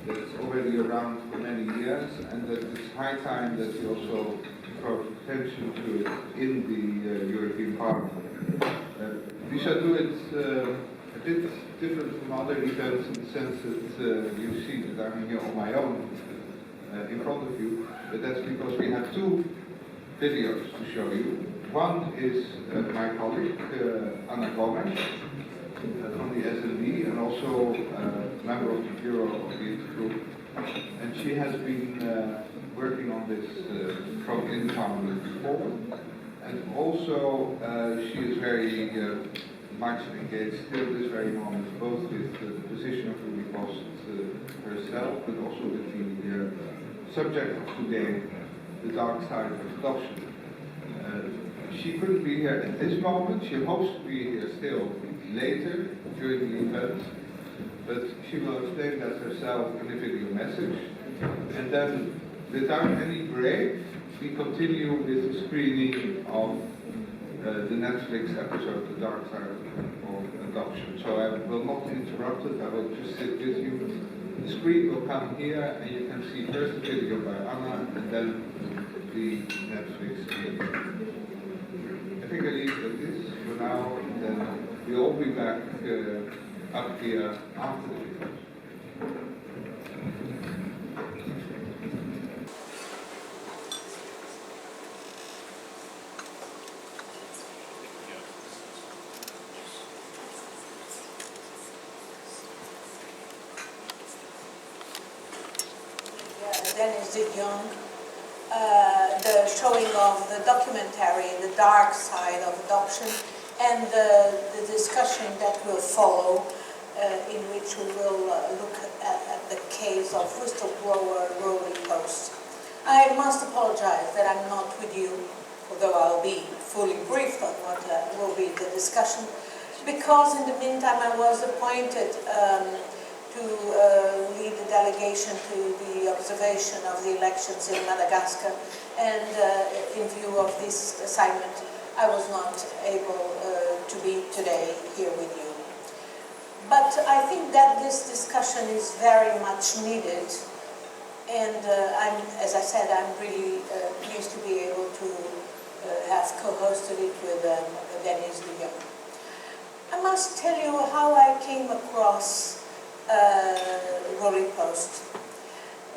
that's already around for many years, and that it's high time that we also draw attention to it in the European Parliament. We shall do it a bit different from other events in the sense that you see that I'm here on my own in front of you, but that's because we have two videos to show you. One is my colleague, Anna Gomes, from the SND, and also a member of the Bureau of the Intergroup. And she has been working on this from in Parliament before. And also she is very much engaged still this very moment, both with the position of Roelie Post herself, but also with the subject of today, the dark side of adoption. She couldn't be here at this moment. She hopes to be here still later during the event, but she will explain that herself in a video message. And then, without any break, we continue with the screening of the Netflix episode, The Dark Side of Adoption. So I will not interrupt it, I will just sit with you. The screen will come here, and you can see first the video by Anna, and then the Netflix video. I think I leave it at this for now, and then we'll all be back up here after the video. Dennis de Jong, the showing of the documentary The Dark Side of Adoption, and the discussion that will follow, in which we will look at the case of whistleblower Roelie Post. I must apologize that I'm not with you, although I'll be fully briefed on what will be the discussion, because in the meantime I was appointed to lead the delegation to the observation of the elections in Madagascar, and in view of this assignment I was not able to be today here with you. But I think that this discussion is very much needed, and as I said, I'm really pleased to be able to have co-hosted it with Dennis de Jong. I must tell you how I came across Roelie Post.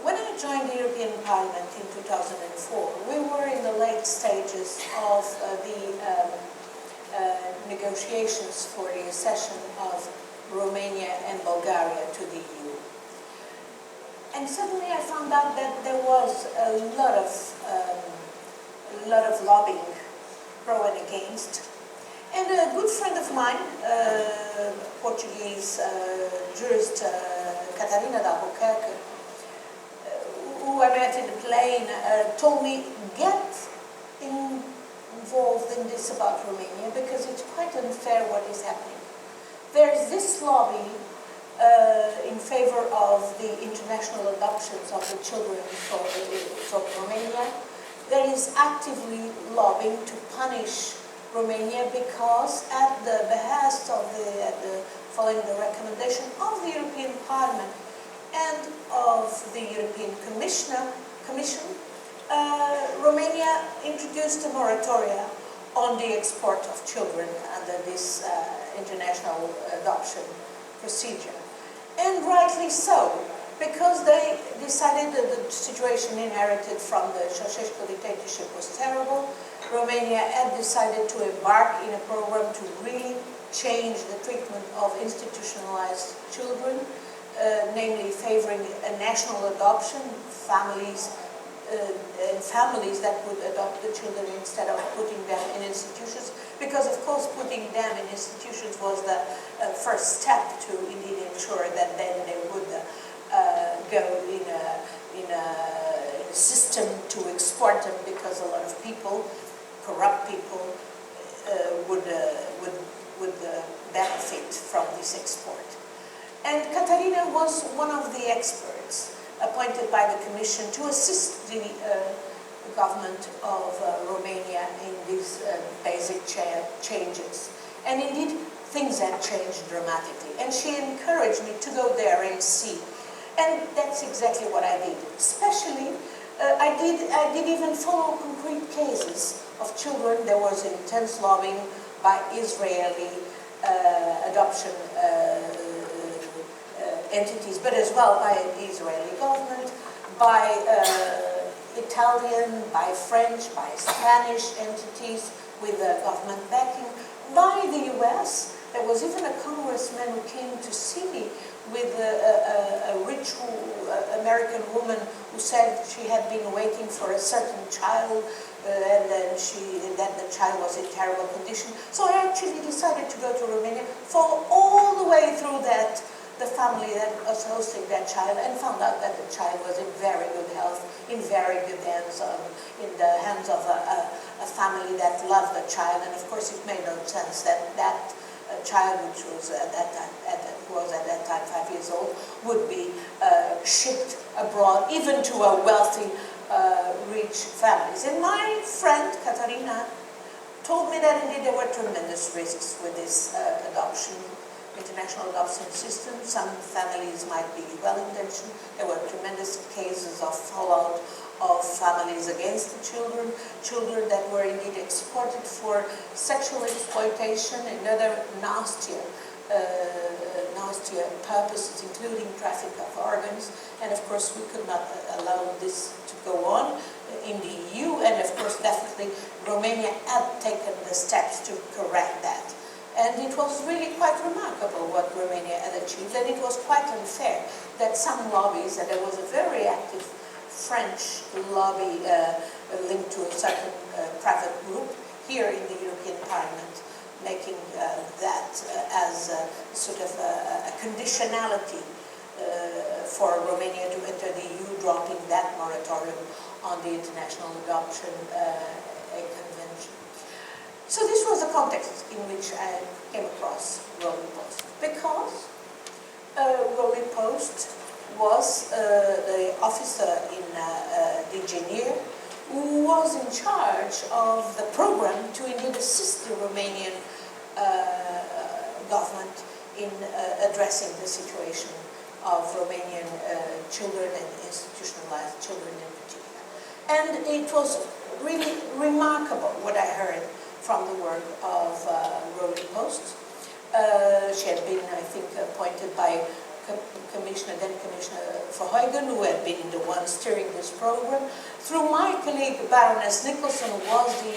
When I joined the European Parliament in 2004, we were in the late stages of the negotiations for the accession of Romania and Bulgaria to the EU. And suddenly I found out that there was a lot of lobbying, pro and against. And a good friend of mine, Portuguese jurist Catarina da Albuquerque, who I met in the plane, told me, get involved in this about Romania because it's quite unfair what is happening. There's this lobby in favor of the international adoptions of the children from Romania that is actively lobbying to punish Romania because at the behest of following the recommendation of the European Parliament and of the European Commission, Romania introduced a moratoria on the export of children under this international adoption procedure. And rightly so, because they decided that the situation inherited from the Ceausescu dictatorship was terrible. Romania had decided to embark in a program to really change the treatment of institutionalized children, namely favoring a national adoption, families that would adopt the children instead of putting them in institutions, because of course putting them in institutions was the first step to indeed ensure that then they would go in a system to export them, because a lot of people, corrupt people, would benefit from this export. And Catarina was one of the experts appointed by the Commission to assist the government of Romania in these basic changes. And indeed, things had changed dramatically. And she encouraged me to go there and see. And that's exactly what I did. Especially, I did even follow concrete cases of children. There was intense lobbying by Israeli adoption entities, but as well by the Israeli government, by Italian, by French, by Spanish entities with government backing, by the US. There was even a congressman who came to see me with a rich American woman who said she had been waiting for a certain child and then that the child was in terrible condition. So I actually decided to go to Romania, follow all the way through that, the family that was hosting that child, and found out that the child was in very good health, in very good hands, in the hands of a family that loved the child. And of course it made no sense that that child, which was at that time 5 years old, would be shipped abroad, even to a wealthy, rich families. And my friend Katarina told me that indeed there were tremendous risks with this international adoption system. Some families might be well-intentioned. There were tremendous cases of fallout of families against the children that were indeed exported for sexual exploitation and other nastier purposes, including traffic of organs. And of course we could not allow this to go on in the EU, and of course definitely Romania had taken the steps to correct that. And it was really quite remarkable what Romania had achieved, and it was quite unfair that some lobbies, and there was a very active French lobby linked to a certain private group here in the European Parliament, making that as a sort of a conditionality for Romania to enter the EU, dropping that moratorium on the international adoption Hague Convention. So this was the context in which I came across Roelie Post, because Roelie Post was the officer in DG NIR who was in charge of the program to indeed assist the Romanian government in addressing the situation of Romanian children and institutionalized children in particular. And it was really remarkable what I heard from the work of Roelie Post. She had been, I think, appointed by then Commissioner Verheugen, who had been the one steering this program, through my colleague Baroness Nicholson, who was the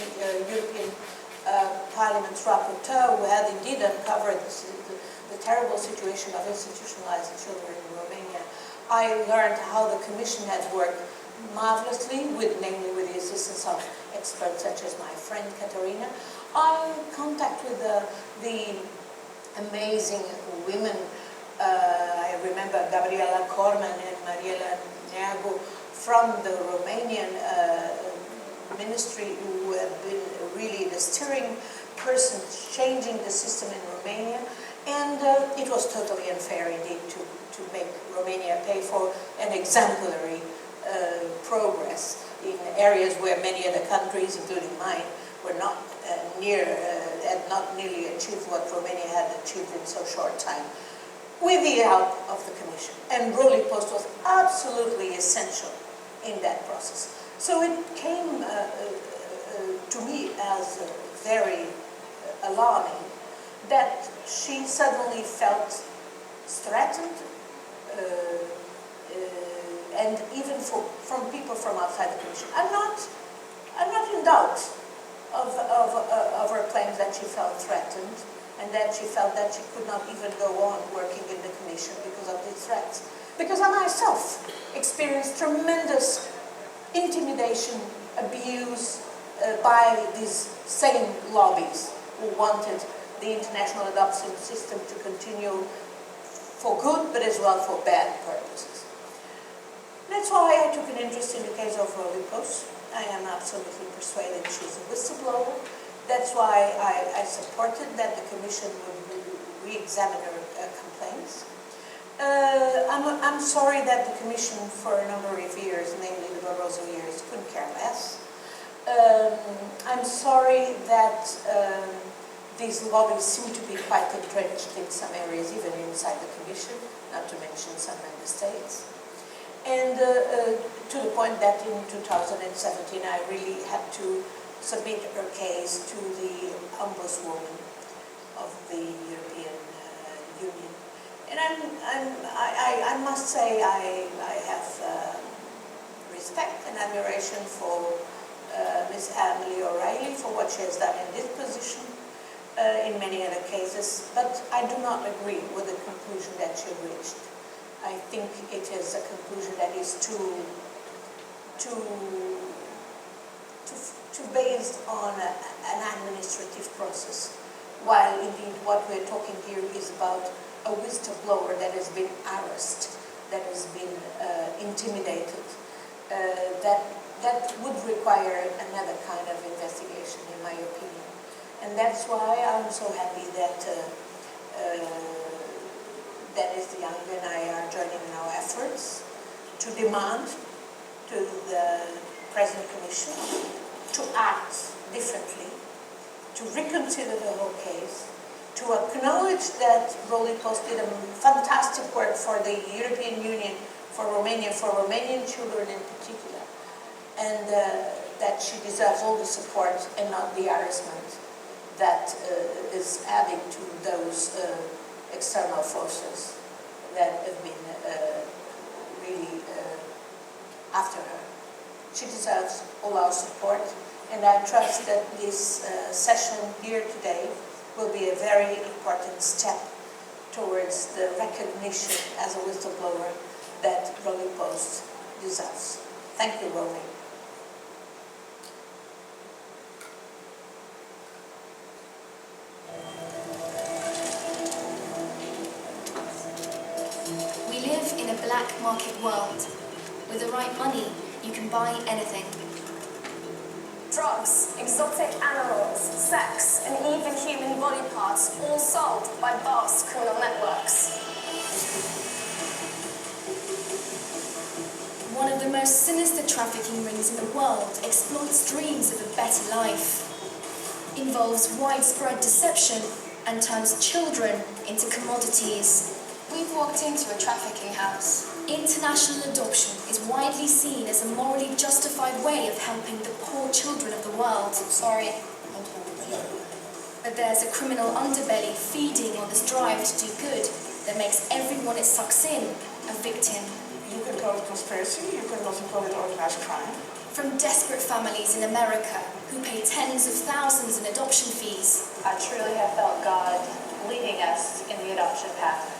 European Parliament's rapporteur, who had indeed uncovered the terrible situation of institutionalized children in Romania. I learned how the Commission had worked marvelously, namely with the assistance of experts such as my friend Katarina. I contact with the amazing women. I remember Gabriela Corman and Mariela Neagu from the Romanian ministry, who have been really the steering person changing the system in Romania. And it was totally unfair indeed to make Romania pay for an exemplary progress in areas where many other countries, including mine, were not had not nearly achieved what Romania had achieved in so short time, with the help of the Commission. And Roelie Post was absolutely essential in that process. So it came to me as very alarming that she suddenly felt threatened, and even from people from outside the Commission. I'm not in doubt of her claims that she felt threatened, and that she felt that she could not even go on working in the Commission because of these threats. Because I myself experienced tremendous intimidation, abuse by these same lobbies who wanted the international adoption system to continue for good, but as well for bad purposes. That's why I took an interest in the case of Roelie Post. I am absolutely persuaded she's a whistleblower. That's why I supported that the Commission would re-examine her complaints. I'm sorry that the Commission, for a number of years, namely the Barroso years, couldn't care less. I'm sorry that these lobbies seem to be quite entrenched in some areas, even inside the Commission, not to mention some member states. And to the point that in 2017 I really had to submit her case to the Ombudswoman of the European Union. And I must say I have respect and admiration for Ms. Emily O'Reilly for what she has done in this position, in many other cases, but I do not agree with the conclusion that she reached. I think it is a conclusion that is too based on an administrative process, while indeed what we're talking here is about a whistleblower that has been harassed, that has been intimidated, that would require another kind of investigation, in my opinion. And that's why I'm so happy that Dennis de Jong and I are joining in our efforts to demand to the present Commission to act differently, to reconsider the whole case, to acknowledge that Roelie Post did a fantastic work for the European Union, for Romania, for Romanian children in particular, and that she deserves all the support and not the harassment that is adding to those external forces that have been really after her. She deserves all our support, and I trust that this session here today will be a very important step towards the recognition as a whistleblower that Roelie Post deserves. Thank you, Roelie. We live in a black market world. With the right money, you can buy anything. Drugs, exotic animals, sex, and even human body parts, all sold by vast criminal networks. One of the most sinister trafficking rings in the world exploits dreams of a better life, involves widespread deception, and turns children into commodities. We've walked into a trafficking house. International adoption is widely seen as a morally justified way of helping the poor children of the world. Sorry. But there's a criminal underbelly feeding on this drive to do good that makes everyone it sucks in a victim. You can call it conspiracy, you can also call it organized crime. From desperate families in America who pay tens of thousands in adoption fees, I truly have felt God leading us in the adoption path.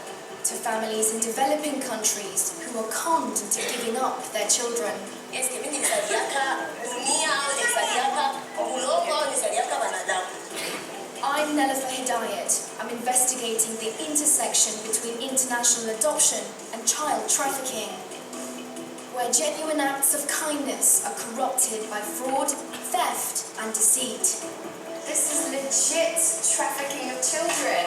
to families in developing countries who are conned into giving up their children. I'm Nelufar Hedayat. I'm investigating the intersection between international adoption and child trafficking, where genuine acts of kindness are corrupted by fraud, theft, and deceit. This is legit trafficking of children.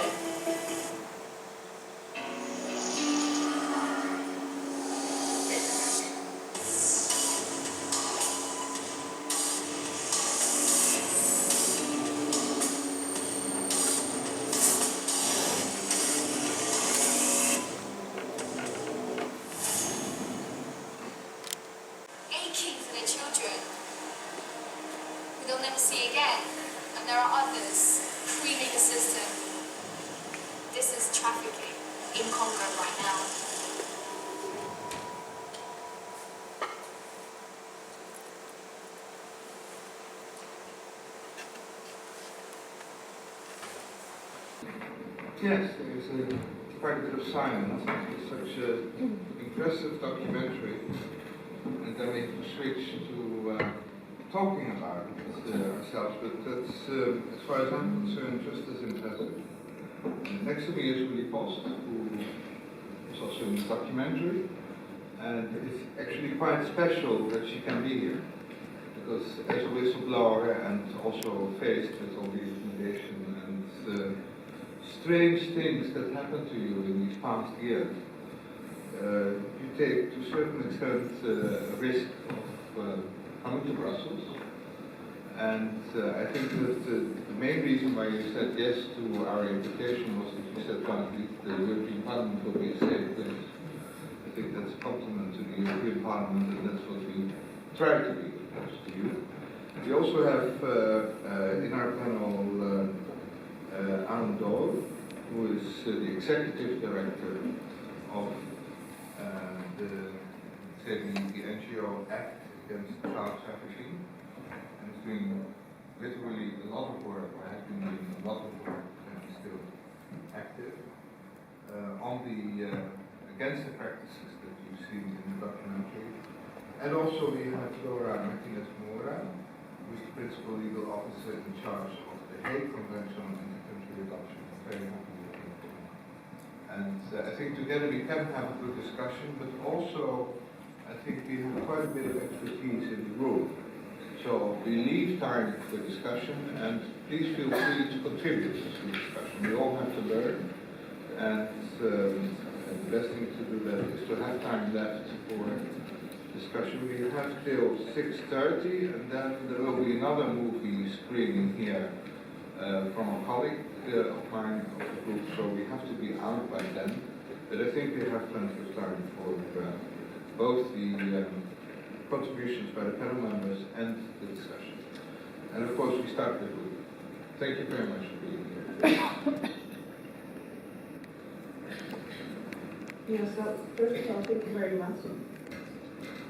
Aching for their children, who they'll never see again, and there are others creaming the system. This is trafficking in Congo right now. Yes, there is quite a bit of silence. It's such an impressive documentary, and then we can switch to talking about it ourselves, but that's, as far as I'm concerned, just as impressive. And next to me is Roelie Post, who is also in this documentary, and it's actually quite special that she can be here, because as a whistleblower and also faced with all the intimidation and strange things that happened to you in these past years, you take to a certain extent a risk of coming to Brussels And I think that the main reason why you said yes to our invitation was that you said, well, at least the European Parliament will be a safe place. I think that's a compliment to the European Parliament, and that's what we try to be, close to you. We also have in our panel Arun, who is the executive director of the NGO Act Against Child Trafficking, and is doing literally a lot of work, or has been doing a lot of work, and is still active on the against the practices that you've seen in the documentary. And also we have Martinez-Mora, who is the principal legal officer in charge of the Hague Convention on Intercountry Adoption. Very happy with you. And I think together we can have a good discussion, but also I think we have quite a bit of expertise in the room. So we leave time for discussion, and please feel free to contribute to the discussion. We all have to learn, and the best thing to do that is to have time left for discussion. We have till 6:30, and then there will be another movie screening here from a colleague of mine of the group, so we have to be out by then. But I think we have plenty of time for both the contributions by the panel members and the discussion. And of course, we start with you. Thank you very much for being here. Yes, so first of all, thank you very much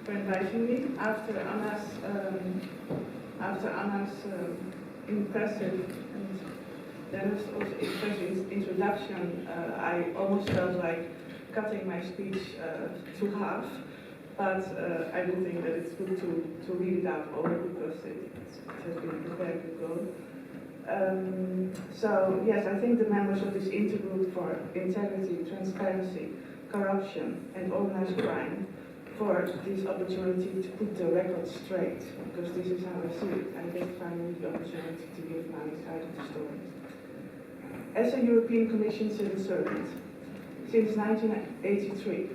for inviting me. After Anna's impressive and then also impressive introduction, I almost felt like cutting my speech to half. But I do think that it's good to read it out all because it has been a very good goal. So yes, I think the members of this Intergroup for Integrity, Transparency, Corruption and Organized Crime for this opportunity to put the record straight, because this is how I see it. I get finally the opportunity to give my side of the story. As a European Commission civil servant, since 1983,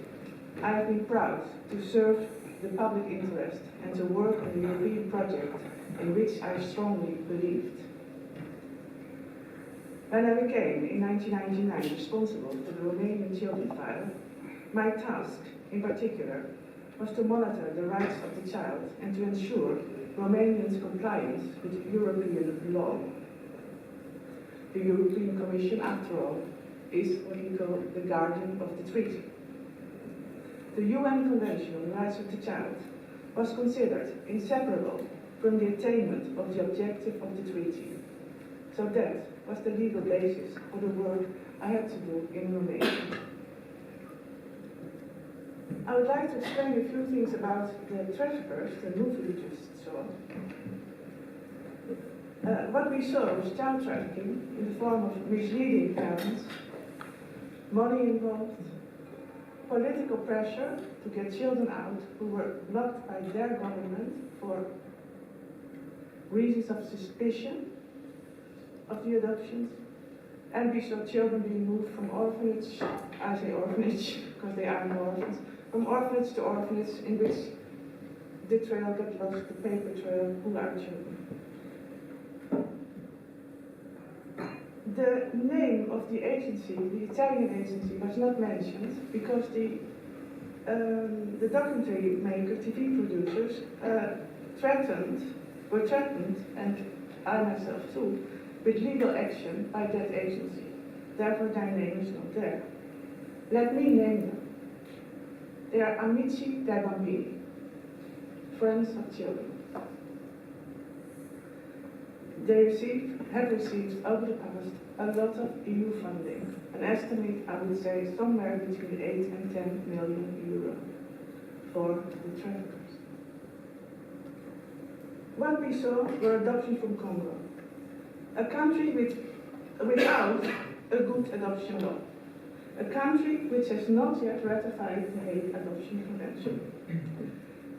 I have been proud to serve the public interest and to work on the European project in which I strongly believed. When I became, in 1999, responsible for the Romanian children file, my task, in particular, was to monitor the rights of the child and to ensure Romanians' compliance with European law. The European Commission, after all, is what we call the guardian of the treaty. The UN Convention on the Rights of the Child was considered inseparable from the attainment of the objective of the treaty. So that was the legal basis for the work I had to do in Romania. I would like to explain a few things about the traffickers, the movie we just saw. What we saw was child trafficking in the form of misleading parents, money involved, political pressure to get children out who were blocked by their government for reasons of suspicion of the adoptions, and we saw children being moved from orphanage, I say orphanage because they are no orphans, from orphanage to orphanage in which the trail got lost, the paper trail, who are children. The name of the agency, the Italian agency, was not mentioned because the documentary makers, TV producers, were threatened, and I myself too, with legal action by that agency. Therefore, their name is not there. Let me name them. They are Amici dei Bambini, friends of children. They have received over the past a lot of EU funding, an estimate, I would say, somewhere between 8 and 10 million euro for the traffickers. What we saw were adoptions from Congo, a country without a good adoption law, a country which has not yet ratified the Hague Adoption Convention.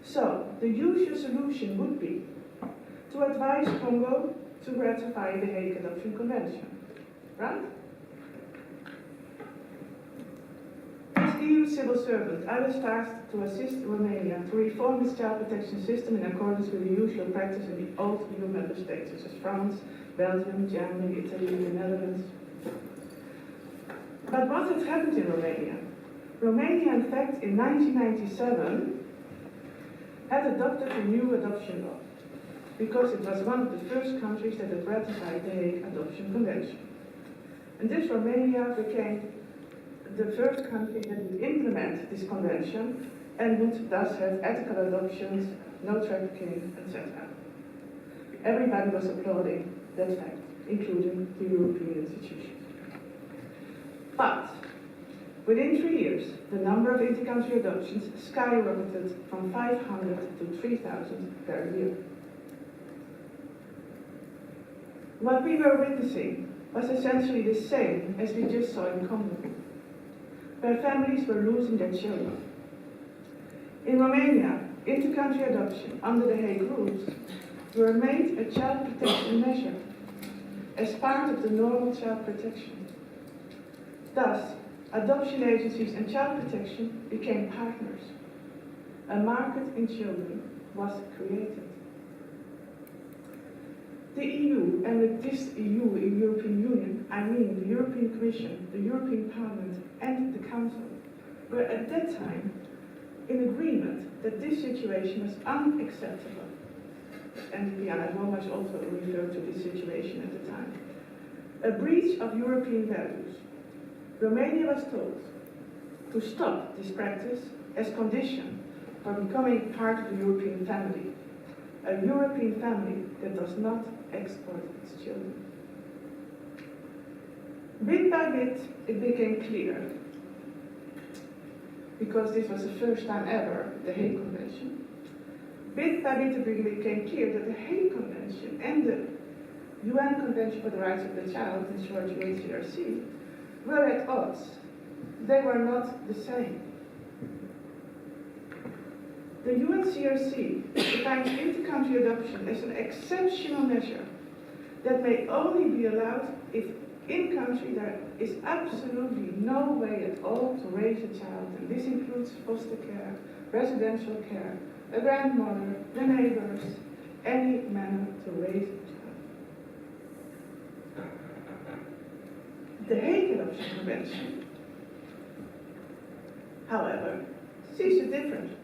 So, the usual solution would be to advise Congo to ratify the Hague Adoption Convention, right? This EU civil servant, I was tasked to assist Romania to reform its child protection system in accordance with the usual practice in the old EU member states, such as France, Belgium, Germany, Italy, the Netherlands. But what had happened in Romania? Romania, in fact, in 1997, had adopted a new adoption law, because it was one of the first countries that had ratified the Hague Adoption Convention. And this Romania became the first country that would implement this convention and would thus have ethical adoptions, no trafficking, etc. Everybody was applauding that fact, including the European institutions. But within 3 years, the number of intercountry adoptions skyrocketed from 500 to 3,000 per year. What we were witnessing was essentially the same as we just saw in Congo, where families were losing their children. In Romania, intercountry adoption under the Hague rules were made a child protection measure as part of the normal child protection. Thus, adoption agencies and child protection became partners. A market in children was created. The EU, and with this EU, the European Union, I mean the European Commission, the European Parliament, and the Council, were at that time in agreement that this situation was unacceptable. And Diana Gomes also referred to this situation at the time. A breach of European values. Romania was told to stop this practice as condition for becoming part of the European family. A European family that does not export its children. Bit by bit, it became clear, because this was the first time ever, the Hague Convention. Bit by bit, it became clear that the Hague Convention and the UN Convention for the Rights of the Child, in short UNCRC, were at odds. They were not the same. The UNCRC defines intercountry adoption as an exceptional measure that may only be allowed if in country there is absolutely no way at all to raise a child, and this includes foster care, residential care, a grandmother, the neighbors, any manner to raise a child. The Hague Adoption Convention, however, sees it differently.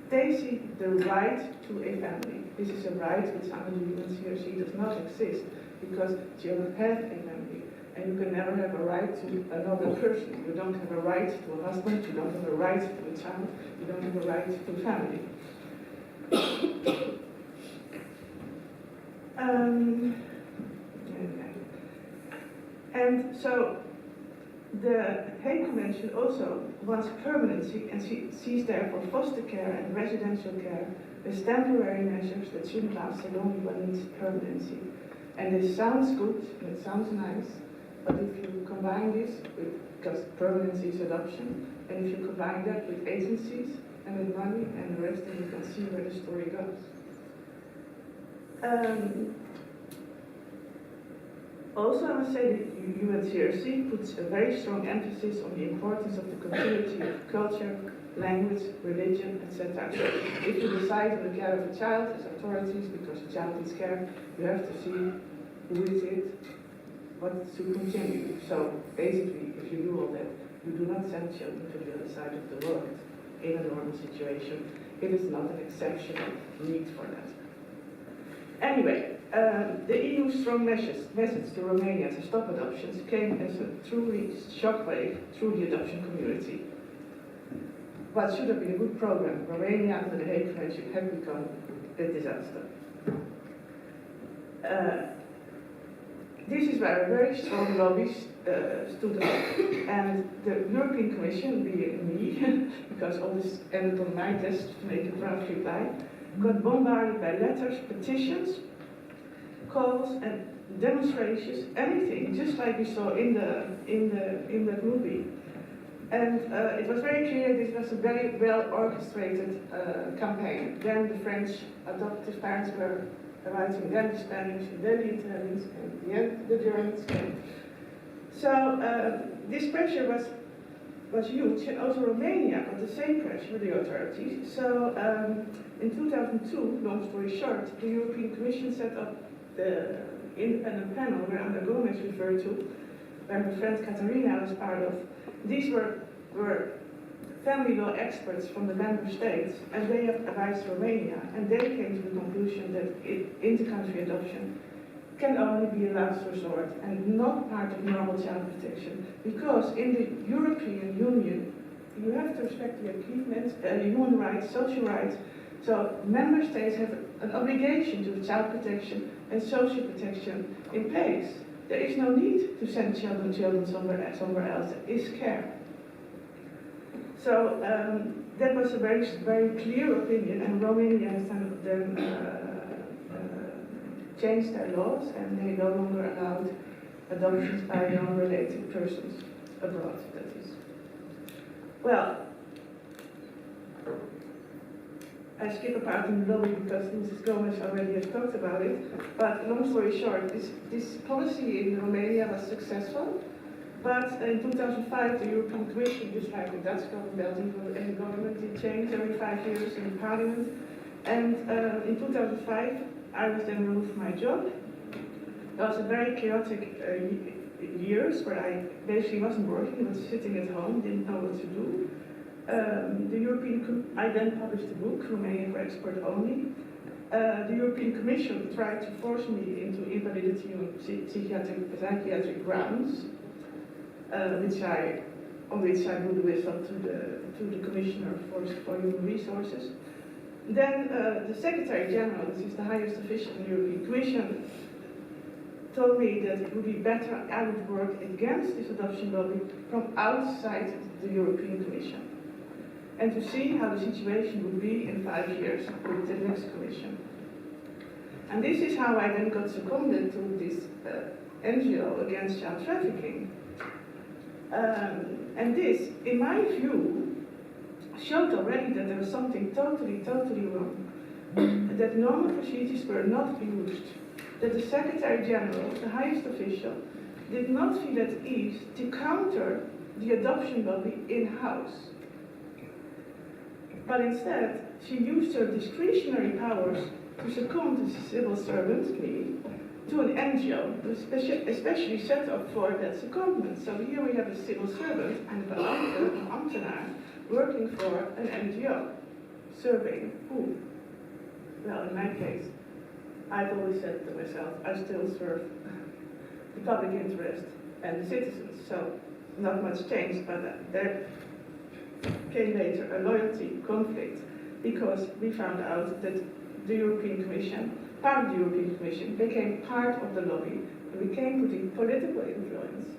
They see the right to a family. This is a right which under the UNCRC does not exist, because children have a family, and you can never have a right to another person. You don't have a right to a husband, you don't have a right to a child, you don't have a right to a family. And so the Hague Convention also wants permanency and sees therefore foster care and residential care as temporary measures that shouldn't last so long, one needs permanency. And this sounds good, and it sounds nice, but if you combine this with, because permanency is adoption, and if you combine that with agencies and with money and the rest, then you can see where the story goes. Also, I must say that UNCRC puts a very strong emphasis on the importance of the continuity of culture, language, religion, etc. So if you decide on the care of a child as authorities, because the child needs care, you have to see who is it, what to continue. So basically, if you do all that, you do not send children to the other side of the world in a normal situation. It is not an exceptional need for that. Anyway, the EU's strong message to Romania to stop adoptions came as a truly shockwave through the adoption community. What should have been a good program, Romania under the Hague Convention, had become a disaster. This is where a very strong lobby stood up, and the European Commission, being me, because all this ended on my desk to make a draft reply, got bombarded by letters, petitions, calls, and demonstrations, anything, just like we saw in the movie. And it was very clear this was a very well orchestrated campaign. Then the French adoptive parents were writing, then the Spanish, then the Italians, and then the Germans came. So this pressure was was huge, and also Romania got the same pressure with the authorities. So in 2002, long story short, the European Commission set up the independent panel where Gomes referred to, where my friend Katarina was part of. These were family law experts from the member states, and they advised Romania, and they came to the conclusion that intercountry adoption can only be a last resort and not part of normal child protection, because in the European Union you have to respect the achievements, human rights, social rights. So member states have an obligation to child protection and social protection in place. There is no need to send children somewhere else. There is care. So that was a very, very clear opinion, and Romania has then changed their laws, and they no longer allowed adoptions by non-related persons abroad, that is. Well, I skip a part in the lobby because Mrs. Gomes already has talked about it, but long story short, this policy in Romania was successful, but in 2005 the European Commission, just like the Dutch government, Belgian government, it changed every 5 years in the Parliament, and in 2005 I was then removed from my job. It was a very chaotic years where I basically wasn't working, I was sitting at home, didn't know what to do. I then published a book, Romania for Export Only. The European Commission tried to force me into invalidity on psychiatric grounds, on which I blew the whistle to the Commissioner for Human Resources. Then the Secretary General, this is the highest official in the European Commission, told me that it would be better I would work against this adoption lobby from outside the European Commission, and to see how the situation would be in 5 years with the next Commission. And this is how I then got seconded to this NGO Against Child Trafficking. And this, in my view, showed already that there was something totally wrong, that normal procedures were not used, that the Secretary General, the highest official, did not feel at ease to counter the adoption lobby in-house. But instead, she used her discretionary powers to succumb the civil servant, me, to an NGO, especially set up for that secondment. So here we have a civil servant and an ambtenaar working for an NGO, serving who? Well, in my case, I've always said to myself, I still serve the public interest and the citizens, so not much changed, but there came later a loyalty conflict, because we found out that the European Commission, part of the European Commission, became part of the lobby and became putting political influence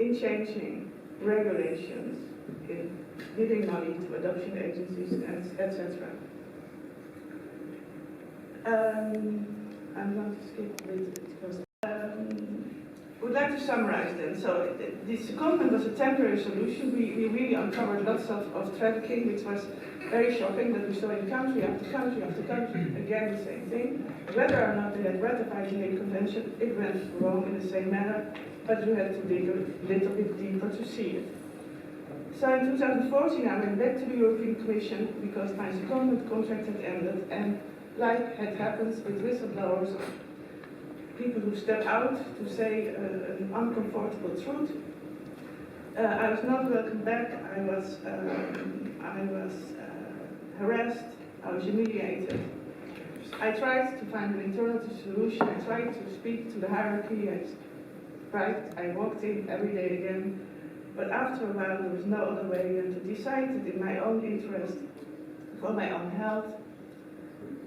in changing regulations, in giving money to adoption agencies, and etc. I'm going to skip a bit because I would like to summarize then. So this secondment was a temporary solution. We really uncovered lots of trafficking, which was very shocking, that we saw in country after country after country, again the same thing. Whether or not they had ratified the Hague Convention, it went wrong in the same manner, but you had to dig a little bit deeper to see it. So in 2014 I went back to the European Commission because my secondment contract had ended, and like it happens with whistleblowers, people who step out to say an uncomfortable truth, I was not welcome back. I was harassed. I was humiliated. I tried to find an internal solution. I tried to speak to the hierarchy. I walked in every day again. But after a while, there was no other way than to decide that in my own interest, for my own health,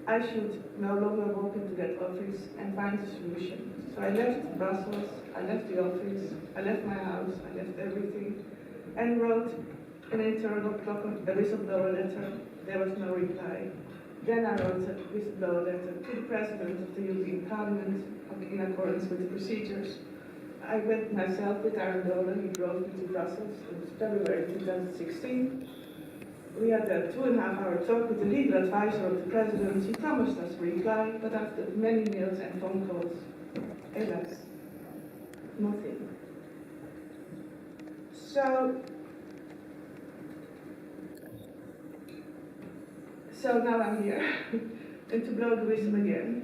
I should no longer walk into that office and find a solution. So I left Brussels, I left the office, I left my house, I left everything, and wrote an internal whistleblower letter. There was no reply. Then I wrote a whistleblower letter to the President of the European Parliament in accordance with the procedures. I went myself with Arun Dohle. He drove me to Brussels. It was February 2016. We had a 2.5-hour talk with the legal advisor of the President. He promised us a reply, but after many mails and phone calls, alas, nothing. So now I'm here, and to blow the whistle again,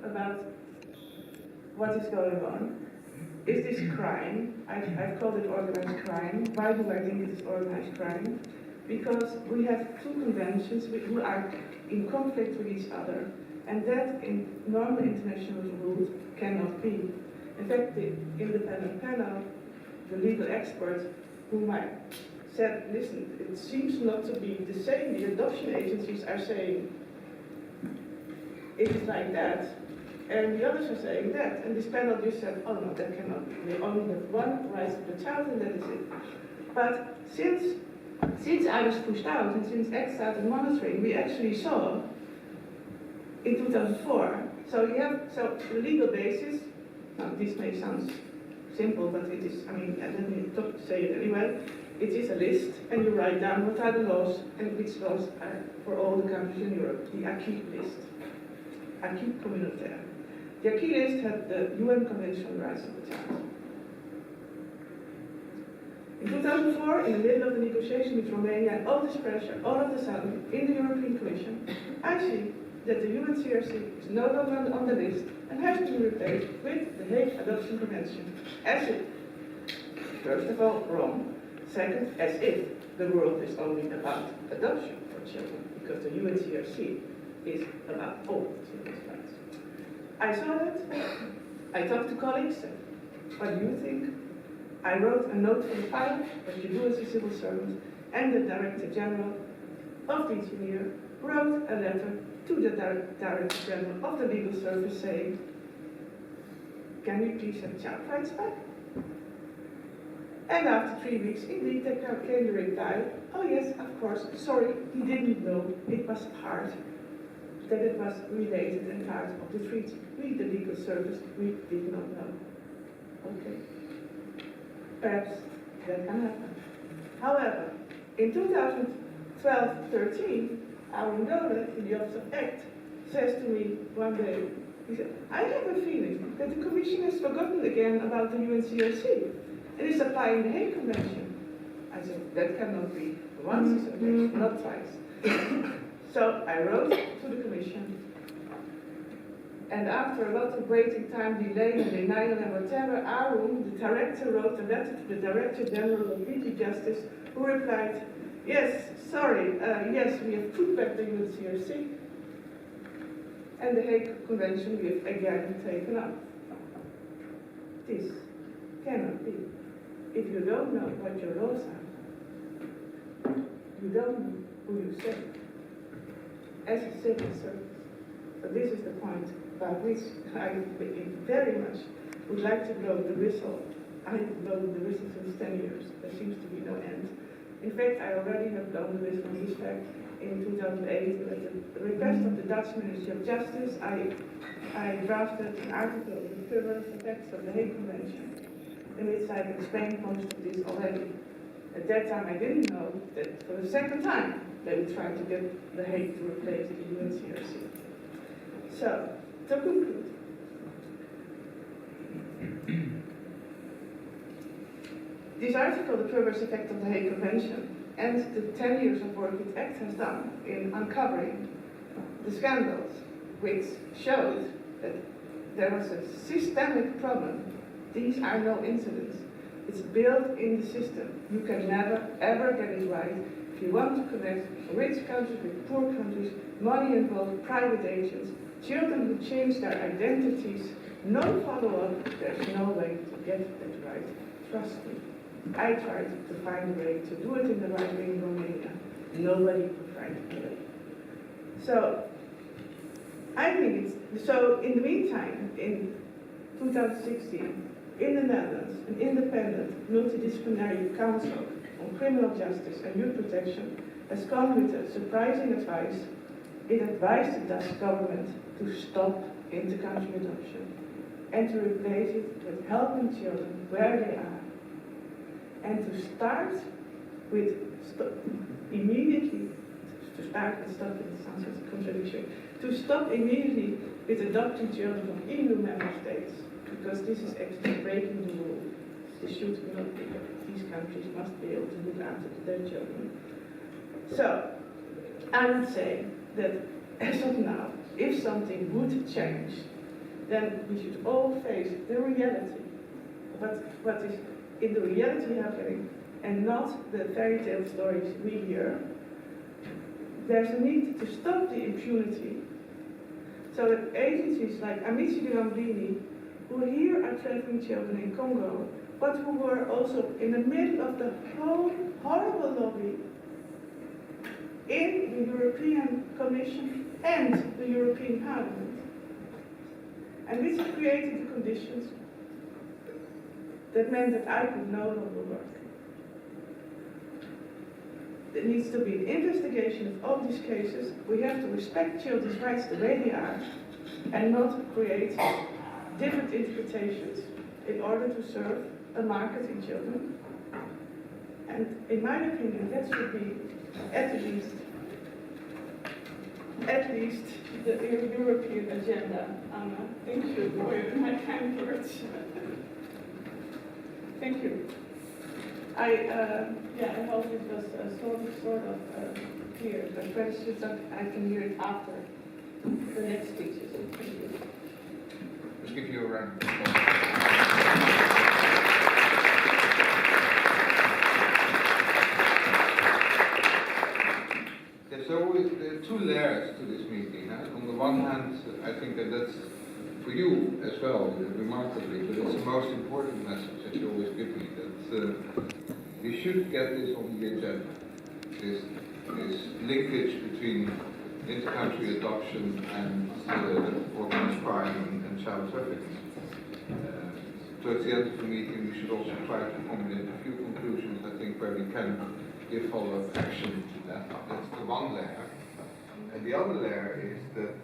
about what is going on. Is this crime? I've called it organized crime. Why do I think it is organized crime? Because we have two conventions who are in conflict with each other, and that in normal international rules cannot be. In fact, the independent panel, the legal experts whom I said, listen, it seems not to be the same. The adoption agencies are saying it is like that, and the others are saying that. And this panel just said, oh no, that cannot be. We only have one right of the child, and that is it. But since I was pushed out, and since X started monitoring, we actually saw in 2004. So the legal basis. Now this may sound simple, but it is. I mean, let me say it anyway. It is a list, and you write down what are the laws and which laws are for all the countries in Europe. The acquis list, acquis communautaire. The acquis list had the UN Convention on the Rights of the Child. In 2004, in the middle of the negotiation with Romania, all this pressure, all of a sudden, in the European Commission, I see that the UNCRC is no longer on the list and has been replaced with the Hague Adoption Convention. As if, first of all, wrong. Second, as if the world is only about adoption for children, because the UNCRC is about all children's rights. I saw that. I talked to colleagues. What do you think? I wrote a note for the pilot, as you do as a civil servant, and the Director General of the engineer wrote a letter to the Director General of the Legal Service saying, can we please have child rights back? And after 3 weeks, indeed, there came the reply, oh yes, of course, sorry, we didn't know, it was part, that it was related and part of the treaty. We, the legal service, we did not know. Okay. Perhaps that can happen. However, in 2012-13, Arun Dohle, in the Office of Act, says to me one day, he said, I have a feeling that the Commission has forgotten again about the UNCRC. And is applying the Hague Convention. I said, that cannot be. Once is okay, not twice. So I wrote to the Commission, and after a lot of waiting time, delay and denial and whatever, Arun, the director, wrote a letter to the Director General of Legal Justice, who replied, yes, sorry, yes, we have put back the UNCRC, and the Hague Convention we have again taken up. This cannot be. If you don't know what your laws are, you don't know who you say as a civil servant. So this is the point about which I very much would like to blow the whistle. I have blown the whistle since 10 years. There seems to be no end. In fact, I already have blown the whistle on this fact in 2008 with the request of the Dutch Ministry of Justice. I drafted an article in the prevail text of the Hague Convention, in which I explained most of this already. At that time, I didn't know that for the second time they would try to get the Hague to replace the UNCRC. So, to conclude, this article, the perverse effect of the Hague Convention, and the 10 years of work its Act has done in uncovering the scandals, which showed that there was a systemic problem. These are no incidents. It's built in the system. You can never, ever get it right. If you want to connect rich countries with poor countries, money involved, private agents, children who change their identities, no follow-up, there's no way to get that right. Trust me. I tried to find a way to do it in the right way in Romania. Nobody could find a way. So, I think it's, so in the meantime, in 2016, in the Netherlands, an independent multidisciplinary council on criminal justice and youth protection has come with a surprising advice. It advised the Dutch government to stop intercountry adoption and to replace it with helping children where they are. And to start with immediately, to start and stop, it sounds like a contradiction, to stop immediately with adopting children from EU member states, because this is actually breaking the rule. This should not be these countries must be able to look after their children. So, I would say that as of now, if something would change, then we should all face the reality, what is in the reality happening, and not the fairy tale stories we hear. There's a need to stop the impunity, so that agencies like Amici di Bambini, who here are trafficking children in Congo, but who were also in the middle of the whole horrible lobby in the European Commission and the European Parliament, and this created the conditions that meant that I could no longer work. There needs to be an investigation of all these cases. We have to respect children's rights the way they are and not create different interpretations in order to serve a market in children. And in my opinion, that should be at least the European agenda. Anna, thank you for my kind words. Thank you. I hope it was sort of clear, but questions I can hear it after the next speeches. Thank you. Let's give you a round of applause. There are two layers to this meeting. On the one hand, I think that that's for you as well, remarkably, but it's the most important message that you always give me, that we should get this on the agenda, this linkage between intercountry adoption and organised crime and child trafficking. Towards the end of the meeting, we should also try to formulate a few conclusions, I think, where we can give follow-up action to that. That's the one layer. And the other layer is that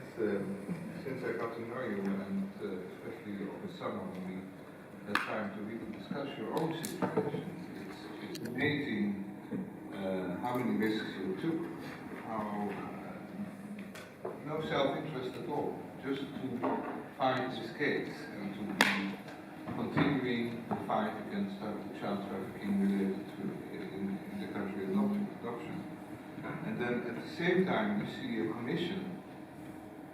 since I got to know you, and especially over summer when we had time to really discuss your own situation, it's amazing how many risks you took, how no self-interest at all, just to fight this case and to be continuing the fight against child trafficking related to in the country adoption. And then at the same time you see a commission,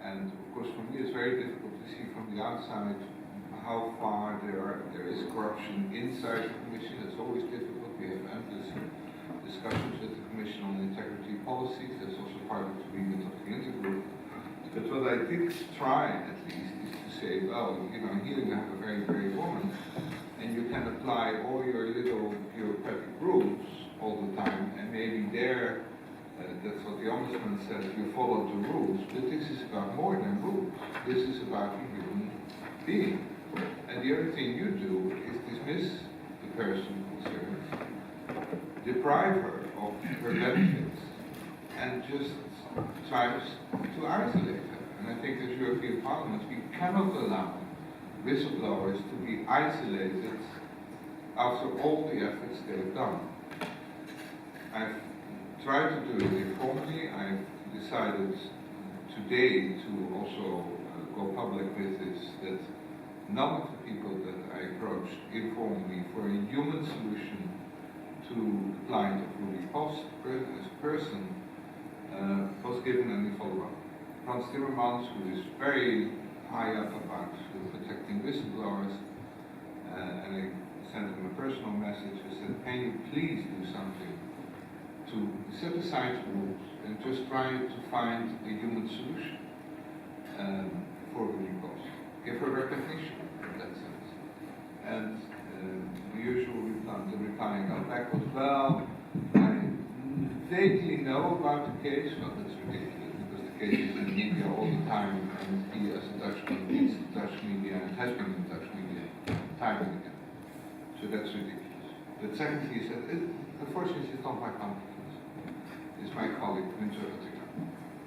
and of course for me it's very difficult to see from the outside how far there is corruption inside the commission. It's always difficult. We have endless discussions with the commission on integrity policies. That's also part of the remit of the intergroup. But what I did try at least is to say, well, here you have a very brave woman, and you can apply all your little bureaucratic rules all the time, and maybe there, that's what the Ombudsman says, you follow the rules, but this is about more than rules. This is about a human being. And the other thing you do is dismiss the person concerned, deprive her of her benefits, and just tries to isolate her. And I think as European Parliament, we cannot allow whistleblowers to be isolated after all the efforts they've done. I've tried to do it informally. I've decided today to also go public with this, that none of the people that I approached informally for a human solution to the client of Roelie Post as a person was given any follow-up. Frans Timmermans, who is very high up about protecting whistleblowers, and I sent him a personal message. I said, can you please do something to set aside rules and just try to find a human solution for Roelie Post. Give her recognition in that sense. And the usual reply I got back was, well, I vaguely know about the case. Well, that's ridiculous, because the case is in the media all the time, and he as a Dutchman reads the Dutch media and has been in the Dutch media time and again. So that's ridiculous. But secondly, he said, unfortunately it's not my competence. It's my colleague, Hedayat,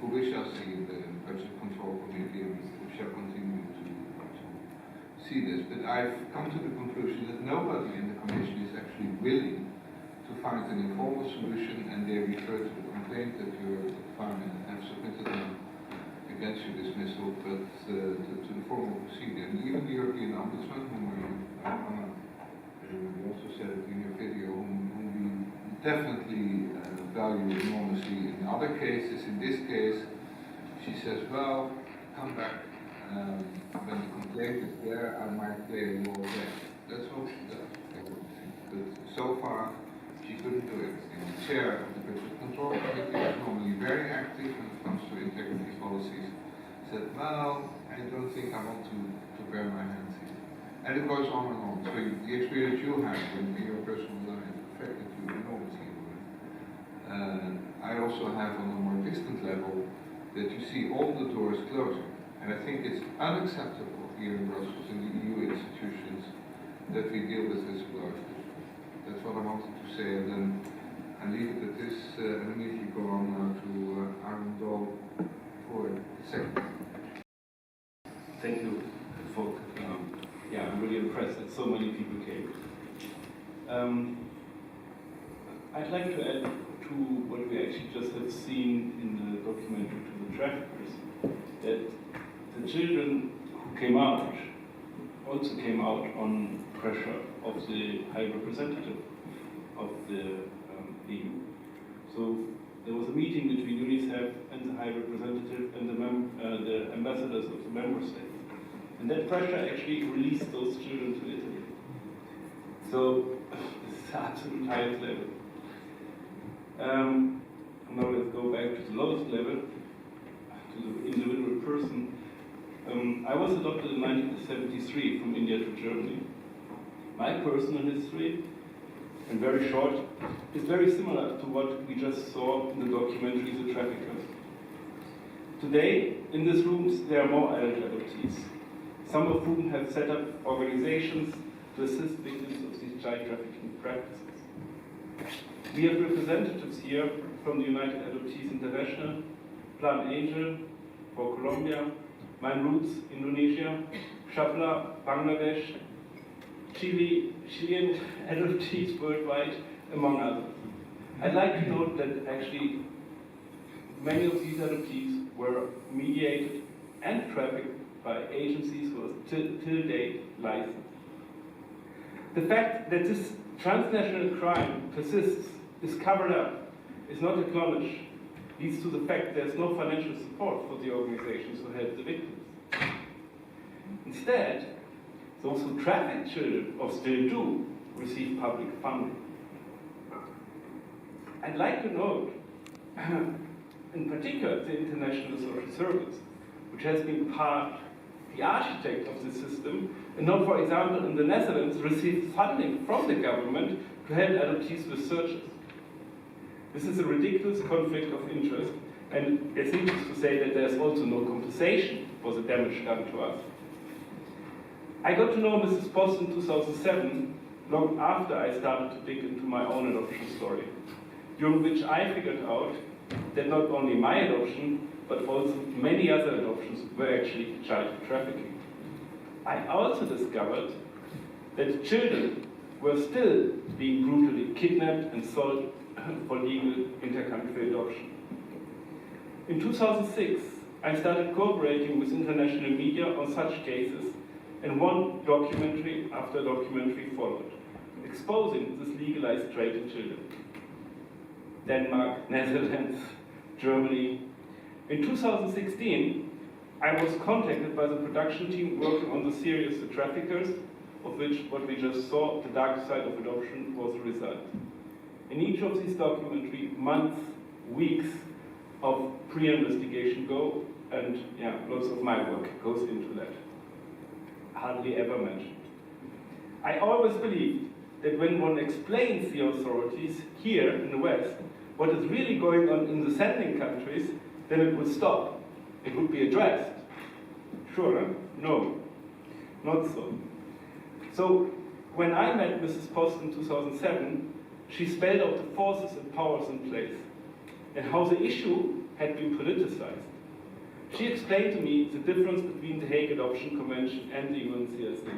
who we shall see in the Budget Control Committee, and we shall continue to see this. But I've come to the conclusion that nobody in the Commission is actually willing to find an informal solution, and they refer to the complaint that you have submitted against your dismissal, but to the formal procedure. And even the European Ombudsman, whom you also said it in your video, whom definitely value enormously in other cases. In this case, she says, well, come back when the complaint is there, I might play a role there. That's all she does. But so far, she couldn't do everything. The chair of the Budget Control Committee is normally very active when it comes to integrity policies. Said, well, I don't think I want to bear my hands here. And it goes on and on. So the experience you have in your personal life affected you enormously. I also have on a more distant level that you see all the doors closing. And I think it's unacceptable here in Brussels, in the EU institutions, that we deal with whistleblowers. That's what I wanted to say, and then I leave it at this and immediately go on now to Arun for a second. Thank you, Volk. Yeah, I'm really impressed that so many people came. I'd like to add to what we actually just have seen in the documentary to the traffickers, that the children who came out also came out on pressure of the High Representative of the EU. So there was a meeting between UNICEF and the High Representative and the ambassadors of the member states. And that pressure actually released those children to Italy. So this is the absolute highest level. Now let's go back to the lowest level, to the individual person. I was adopted in 1973 from India to Germany. My personal history, and very short, is very similar to what we just saw in the documentary The Traffickers. Today, in these rooms, there are more adult adoptees, some of whom have set up organizations to assist victims of these child trafficking practices. We have representatives here from the United Adoptees International, Plan Angel for Colombia, Mein Roots, Indonesia, Shapla, Bangladesh, Chilean adoptees worldwide, among others. I'd like to note that actually many of these adoptees were mediated and trafficked by agencies who are till date licensed. The fact that this transnational crime persists, is covered up, is not acknowledged, leads to the fact there's no financial support for the organizations who help the victims. Instead, those who traffic children, or still do, receive public funding. I'd like to note, in particular, the International Social Service, which has been the architect of the system, and not, for example, in the Netherlands, received funding from the government to help adoptees with searches. This is a ridiculous conflict of interest, and it's needless to say that there's also no compensation for the damage done to us. I got to know Mrs. Post in 2007, long after I started to dig into my own adoption story, during which I figured out that not only my adoption, but also many other adoptions were actually child trafficking. I also discovered that children were still being brutally kidnapped and sold for legal intercountry adoption. In 2006, I started cooperating with international media on such cases, and one documentary after documentary followed, exposing this legalized trade in children. Denmark, Netherlands, Germany. In 2016, I was contacted by the production team working on the series The Traffickers, of which what we just saw, The Dark Side of Adoption, was the result. In each of these documentaries, months, weeks of pre-investigation go, and yeah, lots of my work goes into that. Hardly ever mentioned. I always believed that when one explains the authorities here in the West what is really going on in the sending countries, then it would stop. It would be addressed. Sure, huh? No, not so. So when I met Mrs. Post in 2007, she spelled out the forces and powers in place and how the issue had been politicized. She explained to me the difference between the Hague Adoption Convention and the UNCLC.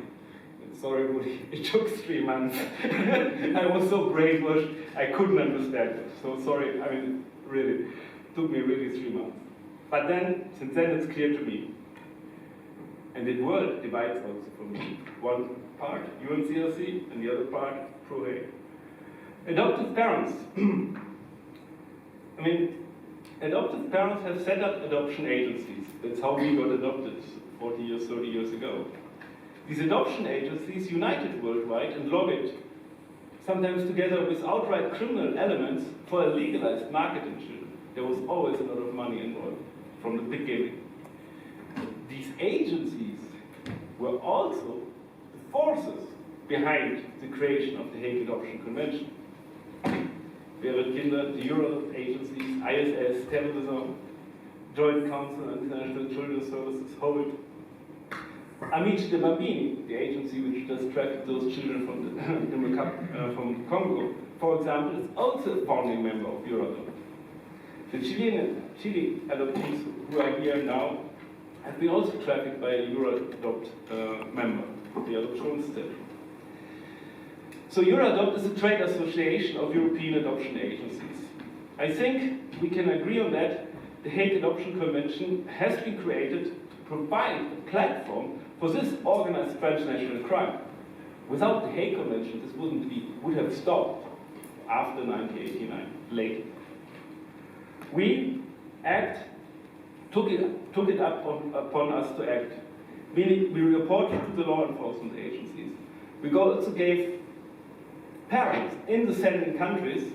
Sorry, Roelie, it took 3 months. I was so brainwashed, I couldn't understand it. So sorry, I mean, really, it took me really 3 months. But then, since then, it's clear to me. And the world divides also for me. One part, UNCLC, and the other part, pro-Hague. Adoptive parents. I mean, adoptive parents have set up adoption agencies. That's how we got adopted 40 years, 30 years ago. These adoption agencies united worldwide and lobbied, sometimes together with outright criminal elements, for a legalized market in children. There was always a lot of money involved from the beginning. These agencies were also the forces behind the creation of the Hague Adoption Convention. Während Kinder, the Europe agencies, ISS, Terrorism, Joint Council on International Children's Services hold. Amici de Bambini, the agency which does traffic those children from Congo, for example, is also a founding member of Europe. The Chile adoptees who are here now have been also trafficked by a Euroadopt member, the Adoptionsstelle. So Euroadopt is a trade association of European adoption agencies. I think we can agree on that. The Hague Adoption Convention has been created to provide a platform for this organized transnational crime. Without the Hague Convention, this would have stopped after 1989, late. We took it upon us to act. Meaning, we reported to the law enforcement agencies. We also gave parents in the sending countries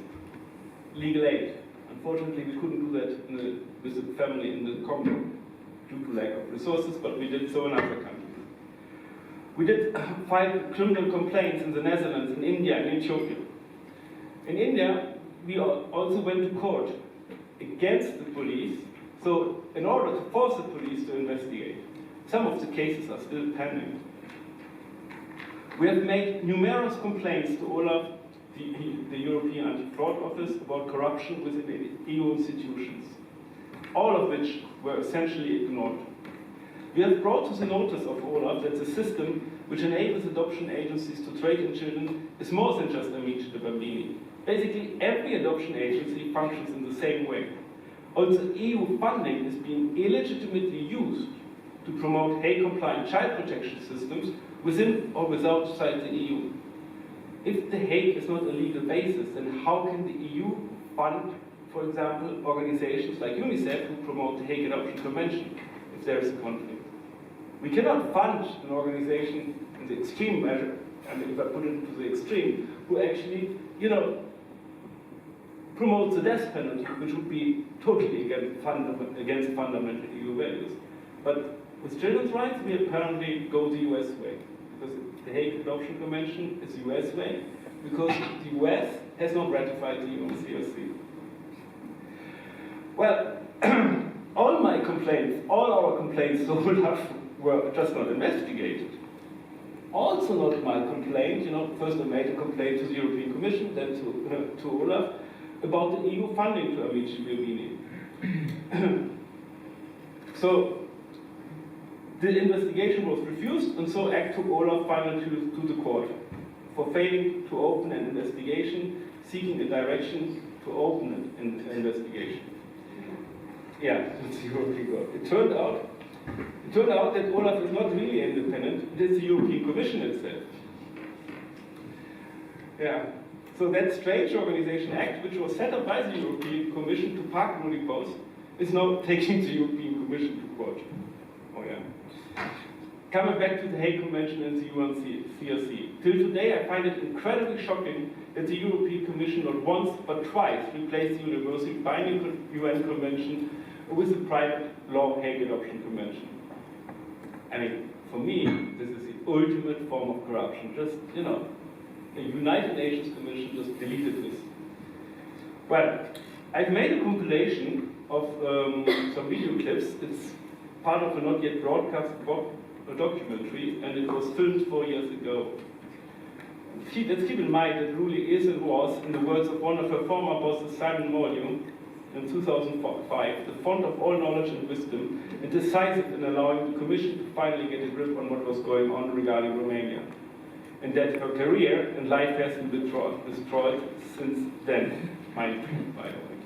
legal aid. Unfortunately, we couldn't do that with the family in the Congo due to lack of resources, but we did so in other countries. We did file criminal complaints in the Netherlands, in India, and Ethiopia. In India, we also went to court against the police, so in order to force the police to investigate. Some of the cases are still pending. We have made numerous complaints to Olaf, the European Anti-Fraud Office, about corruption within the EU institutions, all of which were essentially ignored. We have brought to the notice of Olaf that the system which enables adoption agencies to trade in children is more than just amici de bambini. Basically, every adoption agency functions in the same way. Also, EU funding is being illegitimately used to promote Hague-compliant child protection systems within or outside the EU. If the Hague is not a legal basis, then how can the EU fund, for example, organizations like UNICEF who promote the Hague Adoption Convention if there is a conflict? We cannot fund an organization in the extreme measure, and if I put it into the extreme, who actually, promotes the death penalty, which would be totally against fundamental EU values. But with children's rights, we apparently go the US way, because the Hague Adoption Convention is the US way, because the US has not ratified the UNCRC. Well, all our complaints so were just not investigated. Also not my complaint, first I made a complaint to the European Commission, then to Olaf, about the EU funding to Amici Bambini. So the investigation was refused, and so act took Olaf finally to the court for failing to open an investigation, seeking a direction to open an investigation. Yeah, that's the European Court. It turned out that Olaf is not really independent, it is the European Commission itself. Yeah. So that strange organization act, which was set up by the European Commission to park Roelie Post, is now taking the European Commission to court. Oh yeah. Coming back to the Hague Convention and the UNCRC. Till today, I find it incredibly shocking that the European Commission not once but twice replaced the universally binding UN Convention with the private law Hague Adoption Convention. I mean, for me, this is the ultimate form of corruption. Just, the United Nations Commission just deleted this. Well, I've made a compilation of some video clips. It's part of a not yet broadcast documentary, and it was filmed 4 years ago. Let's keep in mind that Roelie is and was, in the words of one of her former bosses, Simon Mordew, in 2005, the font of all knowledge and wisdom, and decisive in allowing the Commission to finally get a grip on what was going on regarding Romania. And that her career and life has been destroyed since then, mind by the way.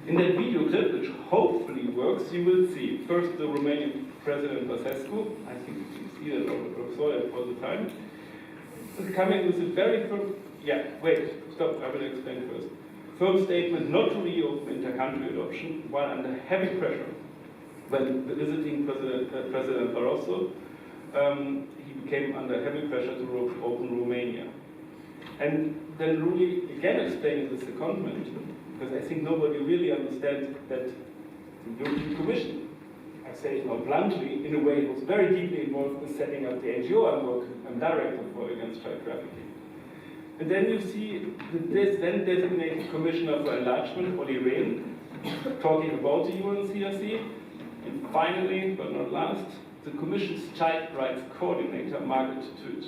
In that video clip, which hopefully works, you will see first the Romanian President Basescu, I think you can see that on the professor all the time, coming with a very firm, stop, I will explain first. Firm statement not to reopen intercountry adoption while under heavy pressure. When visiting President Barroso, he became under heavy pressure to open Romania. And then Roelie again explaining the secondment, because I think nobody really understands that the European Commission, I say it now bluntly, in a way was very deeply involved in setting up the NGO I'm director for Against Child Trafficking. And then you see the then designated Commissioner for Enlargement, Roelie Post, talking about the UNCRC. And finally, but not last, the Commission's Child Rights Coordinator, Margaret Tuch,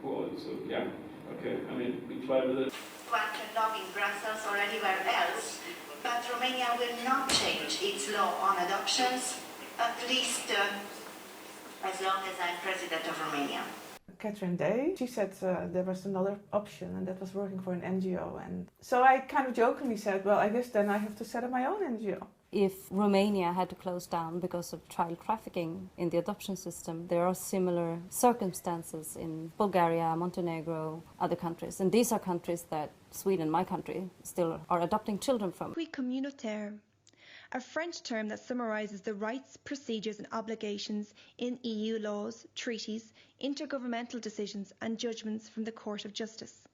who also, okay, I mean, we try with it. Quantum law in Brussels or anywhere else, but Romania will not change its law on adoptions, at least as long as I'm president of Romania. Catherine Day, she said there was another option, and that was working for an NGO. And so I kind of jokingly said, well, I guess then I have to set up my own NGO. If Romania had to close down because of child trafficking in the adoption system, there are similar circumstances in Bulgaria, Montenegro, other countries. And these are countries that Sweden, my country, still are adopting children from. Acquis communautaire, a French term that summarises the rights, procedures and obligations in EU laws, treaties, intergovernmental decisions and judgments from the Court of Justice.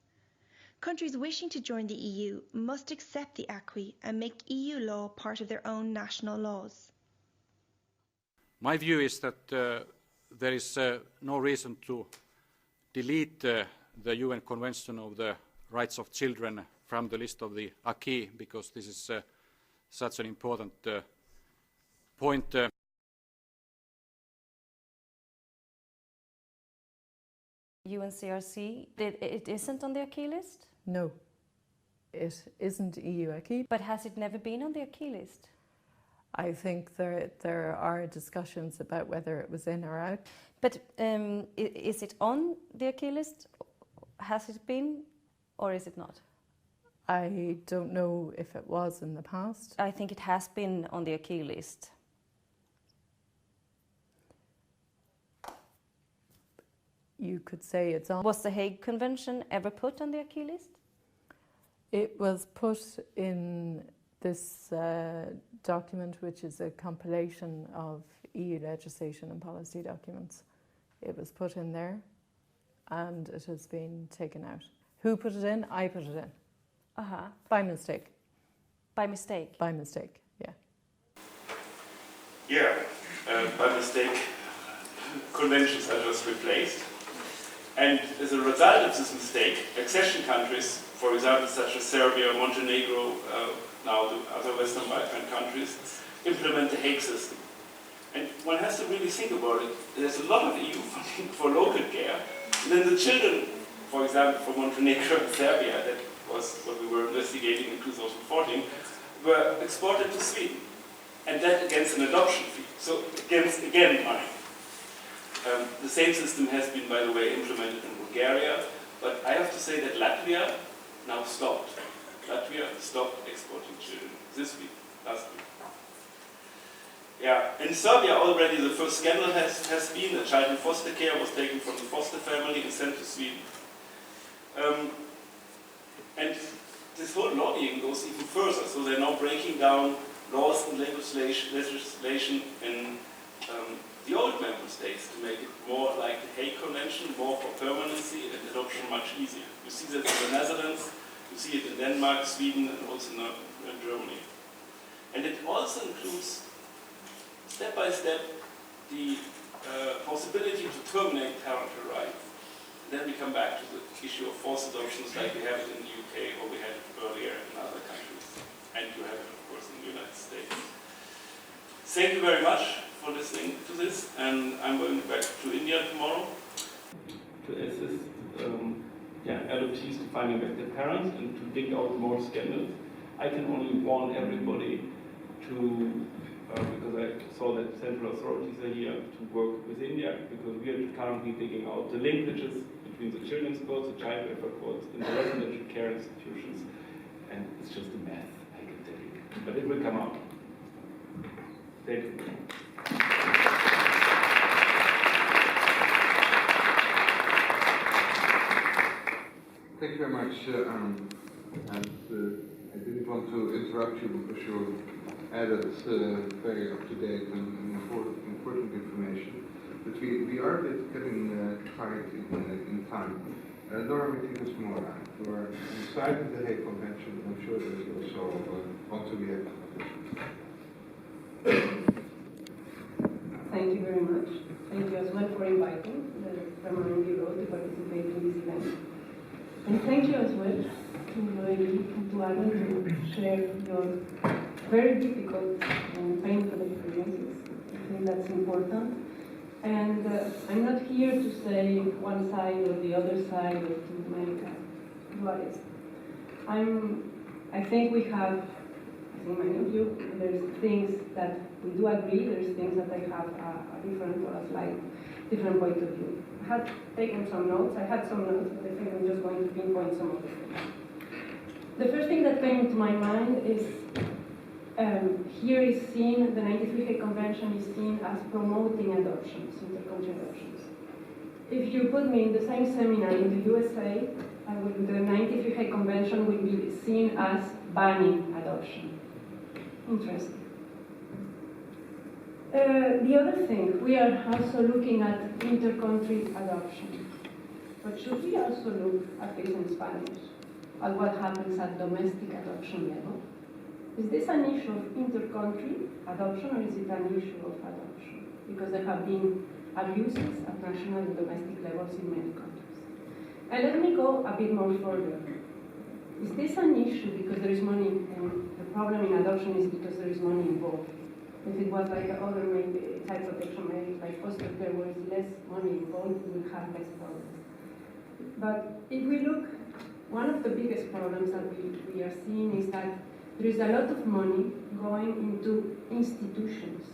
Countries wishing to join the EU must accept the acquis and make EU law part of their own national laws. My view is that there is no reason to delete the UN Convention of the Rights of Children from the list of the acquis, because this is such an important point. UNCRC, it isn't on the acquis list? No, it isn't EU acquis. But has it never been on the acquis list? I think there are discussions about whether it was in or out. But is it on the acquis list? Has it been, or is it not? I don't know if it was in the past. I think it has been on the acquis list. You could say it's on. Was the Hague Convention ever put on the acquis list? It was put in this document, which is a compilation of EU legislation and policy documents. It was put in there, and it has been taken out. Who put it in? I put it in. By mistake. By mistake? By mistake, yeah. Yeah, by mistake, conventions are just replaced. And as a result of this mistake, accession countries, for example, such as Serbia, Montenegro, now the other Western Balkan countries, implement the Hague system. And one has to really think about it. There's a lot of EU funding for local care. And then the children, for example, from Montenegro and Serbia, that was what we were investigating in 2014, were exported to Sweden. And that against an adoption fee. So against, again, money. The same system has been, by the way, implemented in Bulgaria, but I have to say that Latvia now stopped. Latvia stopped exporting children this week, last week. Yeah, in Serbia already the first scandal has been a child in foster care was taken from the foster family and sent to Sweden. And this whole lobbying goes even further, so they're now breaking down laws and legislation in the old member states to make it more like the Hague Convention, more for permanency and adoption much easier. You see that in the Netherlands, you see it in Denmark, Sweden, and also in Germany. And it also includes, step by step, the possibility to terminate parental rights. And then we come back to the issue of forced adoptions like we have it in the UK or we had it earlier in other countries. And you have it, of course, in the United States. Thank you very much for listening to this, and I'm going back to India tomorrow to assist adoptees to finding back their parents and to dig out more scandals. I can only warn everybody to, because I saw that central authorities are here, to work with India, because we are currently digging out the linkages between the children's courts, the child welfare courts, and the residential care institutions, and it's just a mess, I can tell you. But it will come out. Thank you. Thank you you very much, Arun. And I didn't want to interrupt you because you added very up-to-date and important information. But we are a bit getting tight in time. Nora Martinez-Mora, you are inside of the Hague Convention. I'm sure that you also want to react to this. Thank you very much. Thank you as well for inviting the Permanent Bureau to participate in this event. And thank you as well to Roelie and to Arun to share your very difficult and painful experiences. I think that's important. And I'm not here to say one side or the other side or to make a dualist. I think we have, I think many of you, there's things that we do agree, there's things that I have a different or a slight different point of view. I had taken some notes, but I think I'm just going to pinpoint some of them. The first thing that came to my mind is here is seen, the 93 Hague Convention is seen as promoting adoptions, intercountry adoptions. If you put me in the same seminar in the USA, the 93 Hague Convention will be seen as banning adoption. Interesting. The other thing, we are also looking at intercountry adoption. But should we also look, at least in Spanish, at what happens at domestic adoption level? Is this an issue of inter-country adoption or is it an issue of adoption? Because there have been abuses at national and domestic levels in many countries. And let me go a bit more further. Is this an issue because there is money, and the problem in adoption is because there is money involved? If it was like the other maybe child protection measures, like foster care, where is less money involved, we will have less problems. But if we look, one of the biggest problems that we are seeing is that there is a lot of money going into institutions.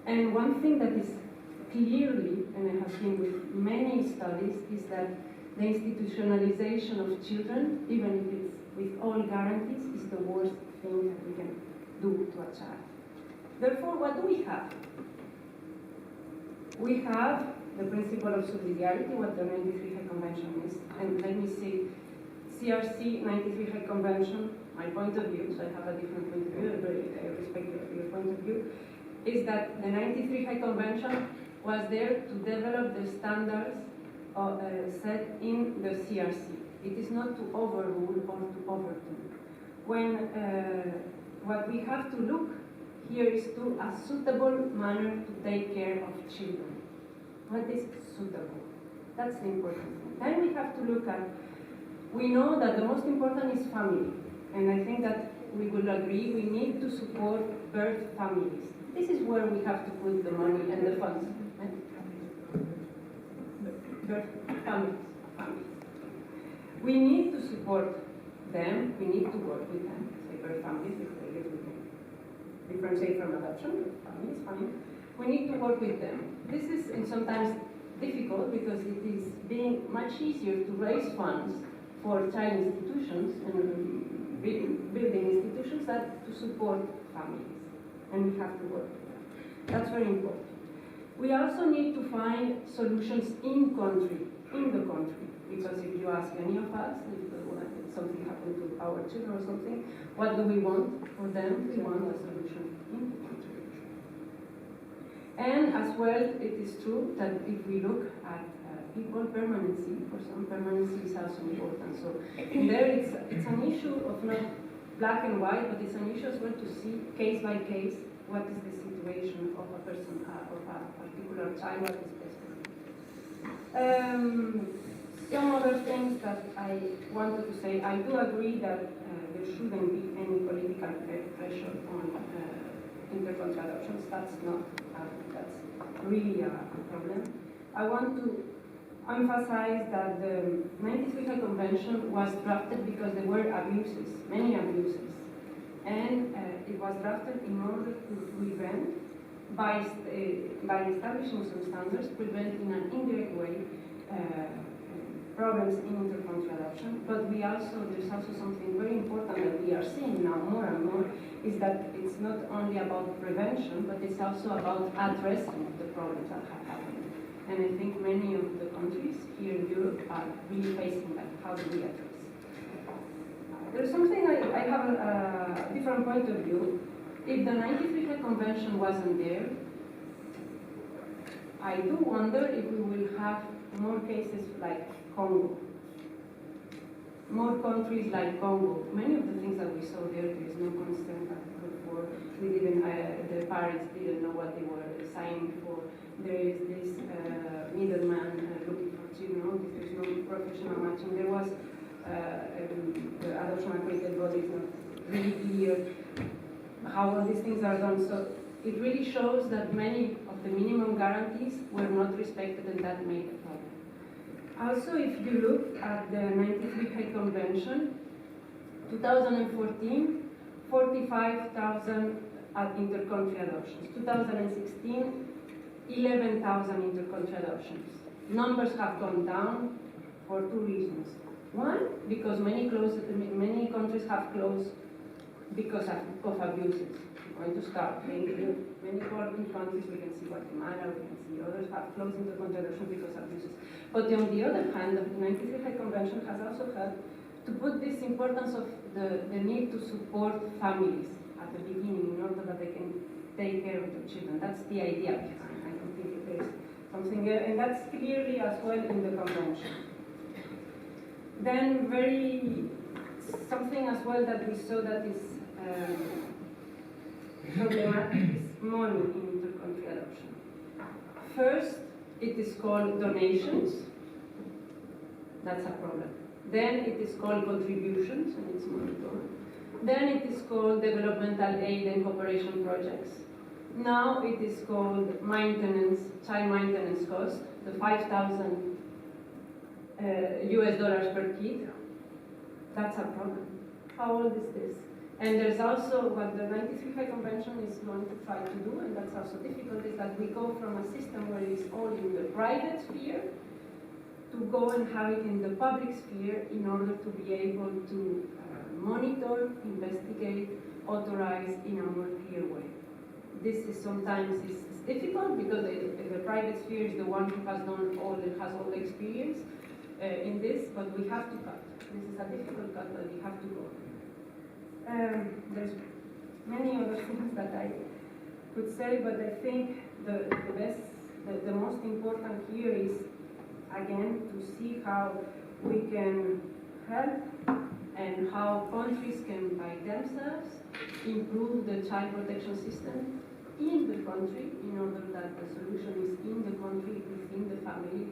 And one thing that is clearly, and I have seen with many studies, is that the institutionalization of children, even if it's with all guarantees, is the worst thing that we can do to a child. Therefore, what do we have? We have the principle of subsidiarity, what the 93 Hague Convention is. And let me see, CRC 93 Hague Convention, my point of view, so I have a different point of view, I respect your point of view, is that the 93 Hague Convention was there to develop the standards set in the CRC. It is not to overrule or to overturn. When what we have to look here is to a suitable manner to take care of children. What is suitable? That's the important thing. Then we have to look at, we know that the most important is family. And I think that we will agree we need to support birth families. This is where we have to put the money and the funds. Birth families. We need to support them, we need to work with them. Say birth families, if they live with them. Differentiate from adoption, family is fine. We need to work with them. This is sometimes difficult because it is being much easier to raise funds for child institutions and building institutions than to support families. And we have to work with them. That's very important. We also need to find solutions in the country. Because if you ask any of us, if something happened to our children or something, what do we want for them? We want a solution in the country. And as well, it is true that if we look at equal permanency, for some permanency is also important. So there it's an issue of not black and white, but it's an issue as well to see case by case what is the situation of a person, of a particular child, what is best for them. Some other things that I wanted to say, I do agree that there shouldn't be any political pressure on intercountry adoptions. That's really a problem. I want to emphasize that the 93 Hague Convention was drafted because there were abuses, many abuses. And it was drafted in order to prevent, by establishing some standards, prevent in an indirect way problems in intercountry adoption. But there's also something very important that we are seeing now more and more, is that it's not only about prevention, but it's also about addressing the problems that have happened. And I think many of the countries here in Europe are really facing that. How do we address? There's something I have a different point of view. If the 93 Hague Convention wasn't there, I do wonder if we will have more cases like Congo. More countries like Congo. Many of the things that we saw there is no consent for. We didn't, the parents didn't know what they were signing for. There is this middleman looking for children. There's no professional matching. There was the adoption accredited body is not really clear how all these things are done. So it really shows that many of the minimum guarantees were not respected, and that made a problem. Also, if you look at the 93 Hague Convention, 2014, 45,000 inter-country adoptions. 2016, 11,000 inter-country adoptions. Numbers have gone down for two reasons. One, because many countries have closed because of abuses. I'm going to start. Many foreign countries, we can see Guatemala, we can see others have closed inter-country adoption because of abuses. But on the other hand, the 93 Hague Convention has also helped to put this importance of the need to support families at the beginning in order that they can take care of the children. That's the idea behind. I don't think there is something else, and that's clearly as well in the convention. Then something as well that we saw that is problematic is money in inter-country adoption. First, it is called donations. That's a problem. Then it is called contributions, and it's monitored. Then it is called developmental aid and cooperation projects. Now it is called maintenance, child maintenance cost, the $5,000 US per kid. That's a problem. How old is this? And there's also what the 93 Hague Convention is going to try to do, and that's also difficult, is that we go from a system where it's all in the private sphere to go and have it in the public sphere in order to be able to monitor, investigate, authorize in a more clear way. This is sometimes is difficult because the private sphere is the one who has done all the experience in this, but we have to cut. This is a difficult cut, but we have to go. There's many other things that I could say, but I think the most important here is, again, to see how we can help and how countries can, by themselves, improve the child protection system in the country in order that the solution is in the country, within the family,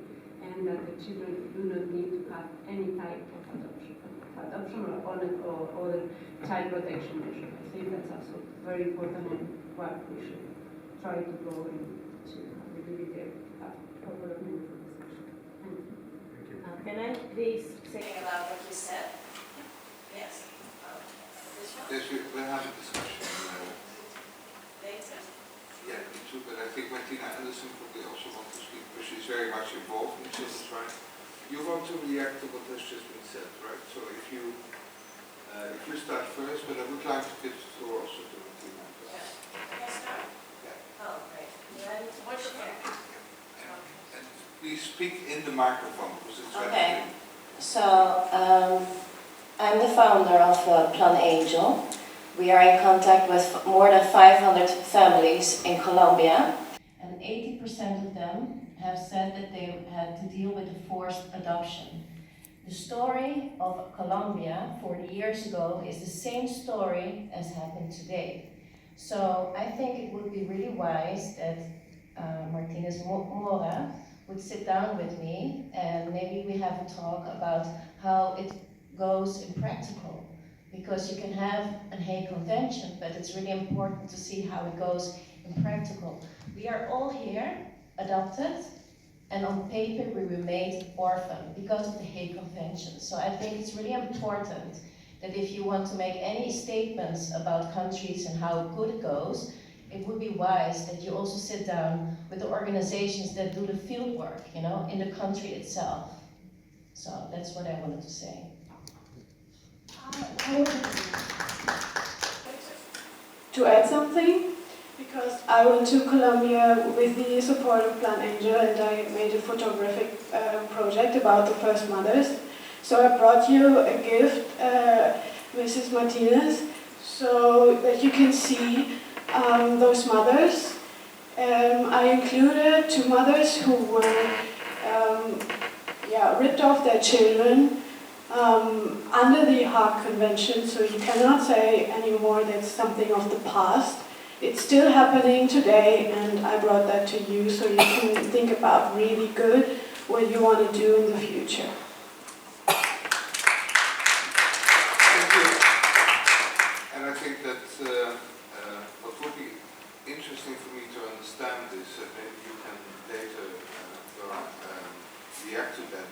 and that the children do not need to have any type of adoption or other child protection measure. I think that's also very important and what we should try to go into. I believe there a couple of minutes of discussion. Can I please say about what you said? Yes. Yes, we'll have a discussion later. Yeah, me too, but I think Martina Anderson probably also wants to speak because she's very much involved in children's rights. You want to react to what has just been said, right? So if you start first, but I would like to give the floor also to Martina. Yeah. Can I start? Yeah. Oh, great. Then what's your And please speak in the microphone because it's okay. So I'm the founder of Plan Angel. We are in contact with more than 500 families in Colombia, and 80% of them have said that they had to deal with a forced adoption. The story of Colombia 40 years ago is the same story as happened today. So I think it would be really wise that Martinez-Mora would sit down with me and maybe we have a talk about how it goes in practical. Because you can have a Hague Convention, but it's really important to see how it goes in practical. We are all here adopted, and on paper we were made orphan because of the Hague Convention. So I think it's really important that if you want to make any statements about countries and how good it goes, it would be wise that you also sit down with the organizations that do the field work, you know, in the country itself. So that's what I wanted to say. To add something, because I went to Colombia with the support of Plan Angel and I made a photographic project about the first mothers. So I brought you a gift, Mrs. Martinez, so that you can see those mothers. I included 2 mothers who were ripped off their children under the Hague Convention, so you cannot say anymore that's something of the past. It's still happening today, and I brought that to you so you can think about really good what you want to do in the future. Thank you. And I think that what would be interesting for me to understand is, maybe you can later react to that,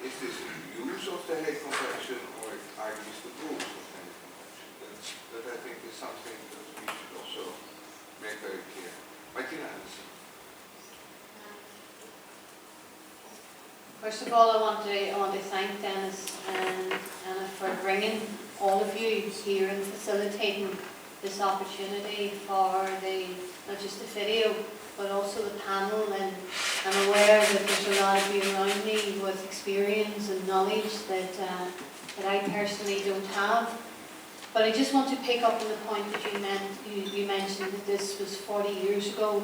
is this a use of the Hague Convention or are these the rules of the Hague Convention? That I think is something that we should also make very clear. Martinez. First of all, I want to thank Dennis and Anna for bringing all of you here and facilitating this opportunity for not just the video, but also the panel. And I'm aware that there's a lot of you around me with experience and knowledge that I personally don't have. But I just want to pick up on the point that you mentioned that this was 40 years ago.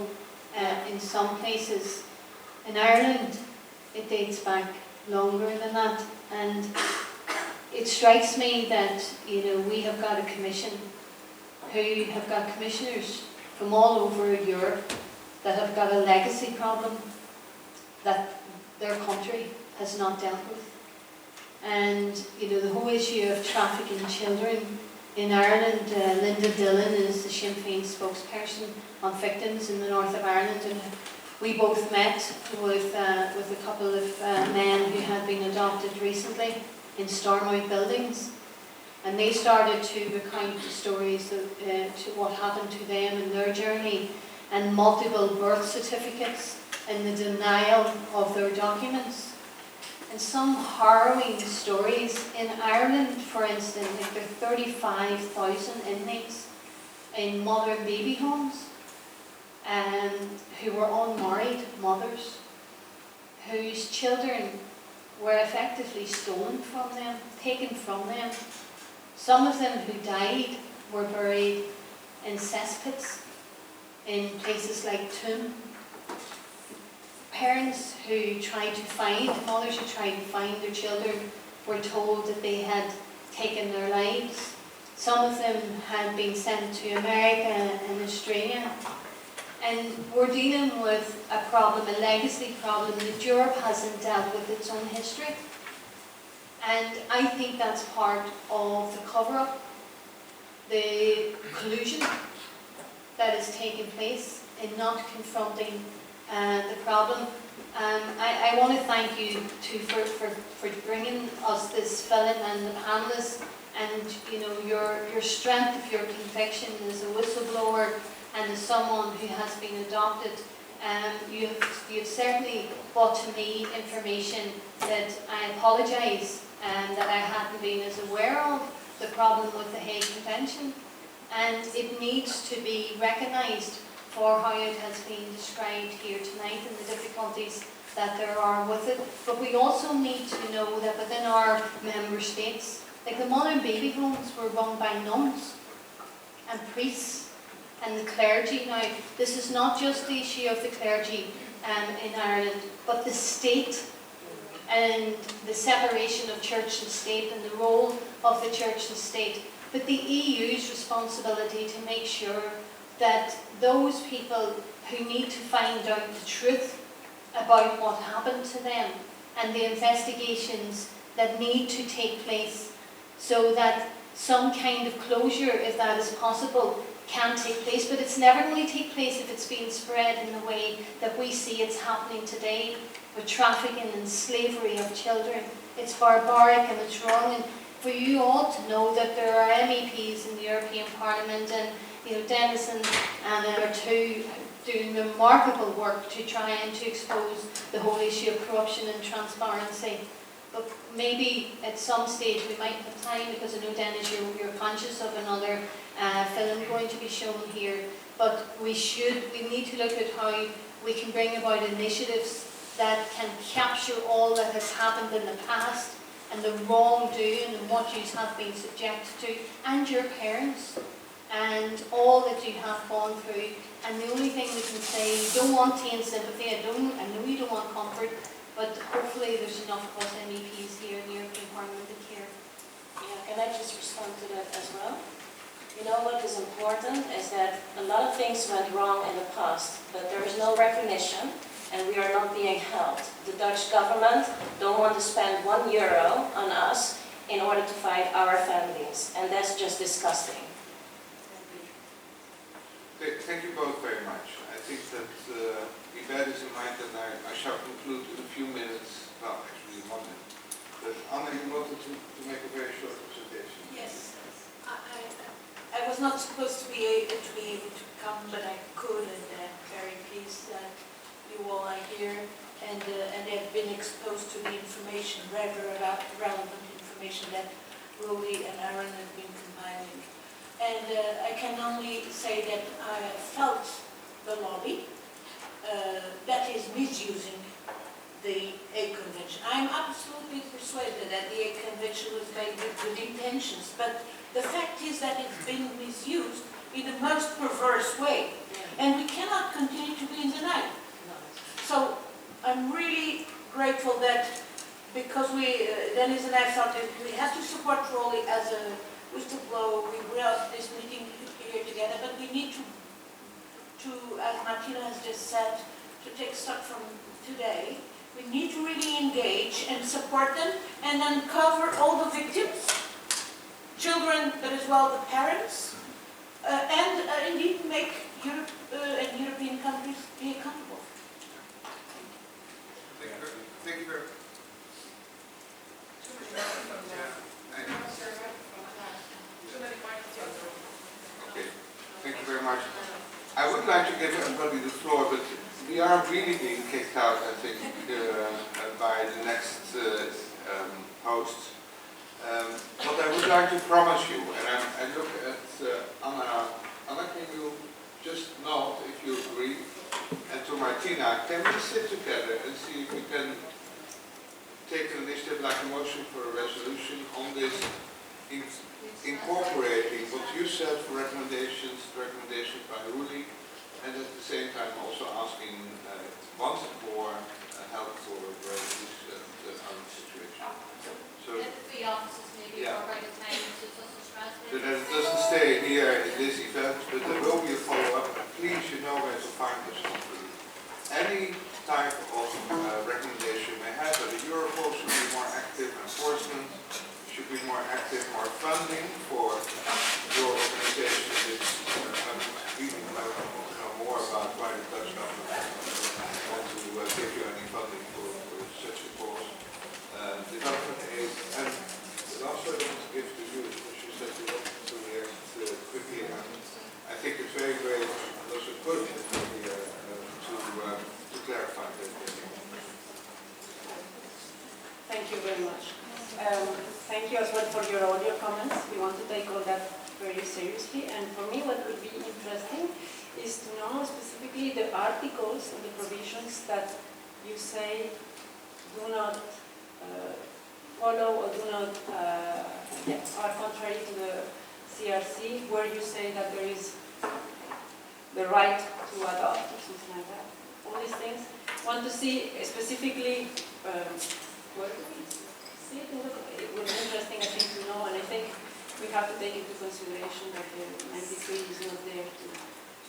In some places in Ireland, it dates back longer than that. And it strikes me that we have got a commission who have got commissioners from all over Europe that have got a legacy problem that their country has not dealt with. And the whole issue of trafficking children in Ireland, Linda Dillon is the Sinn Féin spokesperson on victims in the north of Ireland, and we both met with a couple of men who had been adopted recently in storm-out buildings, and they started to recount the stories to what happened to them in their journey, and multiple birth certificates and the denial of their documents. And some harrowing stories. In Ireland, for instance, there are 35,000 inmates in mother and baby homes who were unmarried mothers, whose children were effectively stolen from them, taken from them. Some of them who died were buried in cesspits in places like Toom. Parents who tried to find, mothers who tried to find their children were told that they had taken their lives. Some of them had been sent to America and Australia. And we're dealing with a problem, a legacy problem that Europe hasn't dealt with its own history. And I think that's part of the cover-up, the collusion that is taking place in not confronting the problem. I want to thank you for bringing us this film and the panelists, and your strength of your conviction as a whistleblower and as someone who has been adopted. You have certainly brought to me information that I apologise that I hadn't been as aware of, the problem with the Hague Convention, and it needs to be recognised for how it has been described here tonight and the difficulties that there are with it. But we also need to know that within our member states, like the mother and baby homes were run by nuns and priests and the clergy. Now, this is not just the issue of the clergy in Ireland, but the state and the separation of church and state and the role of the church and state. But the EU's responsibility to make sure that those people who need to find out the truth about what happened to them and the investigations that need to take place so that some kind of closure, if that is possible, can take place. But it's never going to take place if it's being spread in the way that we see it's happening today with trafficking and slavery of children. It's barbaric and it's wrong. And for you all to know that there are MEPs in the European Parliament, and Dennis and Anna are two doing remarkable work to try and to expose the whole issue of corruption and transparency. But maybe at some stage we might have time, because I know, Dennis, you're conscious of another film going to be shown here. But we need to look at how we can bring about initiatives that can capture all that has happened in the past and the wrongdoing and what you have been subjected to, and your parents, and all that you have gone through. And the only thing we can say, you don't want teen sympathy, I know you don't want comfort, but hopefully there's enough of us MEPs here in the European Parliament that care. Yeah, can I just respond to that as well? You know what is important is that a lot of things went wrong in the past, but there is no recognition and we are not being helped. The Dutch government don't want to spend €1 on us in order to fight our families, and that's just disgusting. Thank you both very much. I think that we bear this in mind, and I shall conclude in a few minutes, well, actually 1 minute. But Anna, you wanted to make a very short presentation. Yes. I was not supposed to be able to come, but I could, and I'm very pleased that you all are here and have been exposed to the information, relevant information that Roelie and Arun have been compiling. And I can only say that I felt the lobby that is misusing the Hague Convention. I'm absolutely persuaded that the Hague Convention was made with good intentions, but the fact is that it's been misused in the most perverse way. And we cannot continue to be in the night. So I'm really grateful that, because Dennis and I thought that we had to support Roelie as a whistleblower. We brought this meeting here together, but we need to, as Martina has just said, to take stock from today. We need to really engage and support them and uncover all the victims, children, but as well the parents, and indeed make Europe and European countries be accountable. Thank you very much. Okay, thank you very much. I would like to give everybody the floor, but we are really being kicked out, I think, by the next host. What I would like to promise you, and I look at Anna. Anna, can you just nod if you agree? And to Martina, can we sit together and see if we can take an initiative like a motion for a resolution on this, incorporating what you said for recommendations by Roelie, and at the same time also asking once more help for the current situation. So, the offices maybe yeah. by the time to Strasbourg. So that it doesn't stay here in this event, but there will be a follow-up. Please, you know where to find us. Any type of recommendation you may have, whether Europol should be more active, enforcement should be more active, more funding for your organization. I'm reading about, I want to know more about why the Dutch government want to give you any funding for such a cause. Development aid, and the last word I want to give to you, because you said you wanted to react quickly, and I think it's very great, and also good to clarify that. Thank you very much. Thank you as well for your audio comments. We want to take all that very seriously, and for me what would be interesting is to know specifically the articles and the provisions that you say do not follow or do not are contrary to the CRC, where you say that there is the right to adopt or something like that. All these things. Want to see specifically where we see it. It would be interesting, I think, to know, and I think we have to take into consideration that the 93 is not there to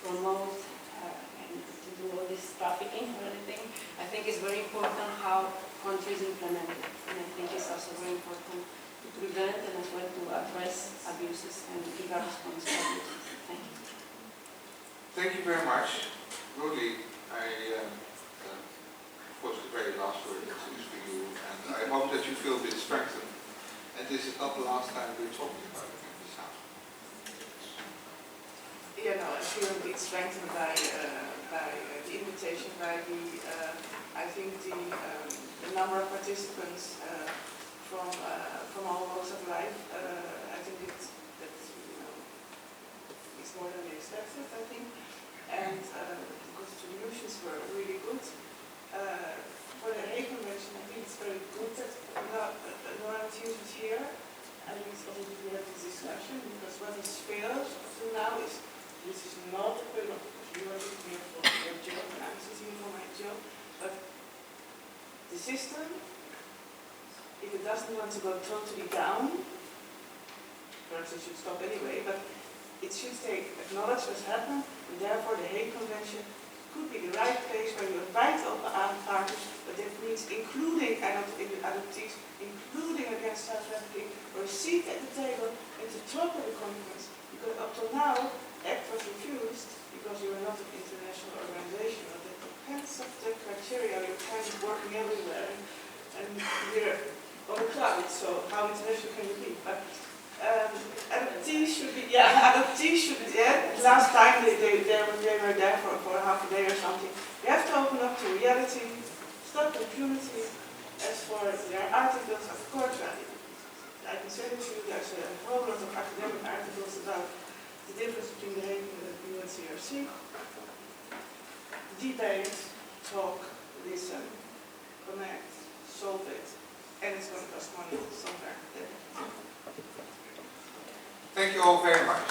promote and to do all this trafficking or anything. I think it's very important how countries implement it, and I think it's also very important to prevent and as well to address abuses and give a response to abuses. Thank you. Thank you very much. Roelie, of course, the very last word is for you, and I hope that you feel a bit strengthened. And this is not the last time we're talking about it in this house. Yeah, no, I feel a bit strengthened by the invitation, by the, I think the number of participants from all walks of life. I think it's more than we expected, I think, and the contributions were really good. for the Hague Convention, I think it's very good that Laurentius is here. I think it's also good we have this discussion, because what has failed to now is, this is not a problem, because you are looking here for your job, and I'm sitting for my job, but the system, if it doesn't want to go totally down, perhaps it should stop anyway, but it should acknowledge what's happened, and therefore the Hague Convention could be the right place where you invite all the parties, but that means including adoptees, including Against Child Trafficking, or a seat at the table and to talk at the conference. Because up till now, ACT was refused because you are not an international organization, or that depends on the criteria, you're kind of working everywhere, and we're on the cloud, so how international can you be? But adoptees should be, last time they were there for half a day or something. You have to open up to reality, stop impunity. As for their articles, of course, I can say to you, there's a whole lot of academic articles about the difference between the Hague and the UNCRC. Debate, talk, listen, connect, solve it, and it's going to cost money somewhere. Thank you all very much.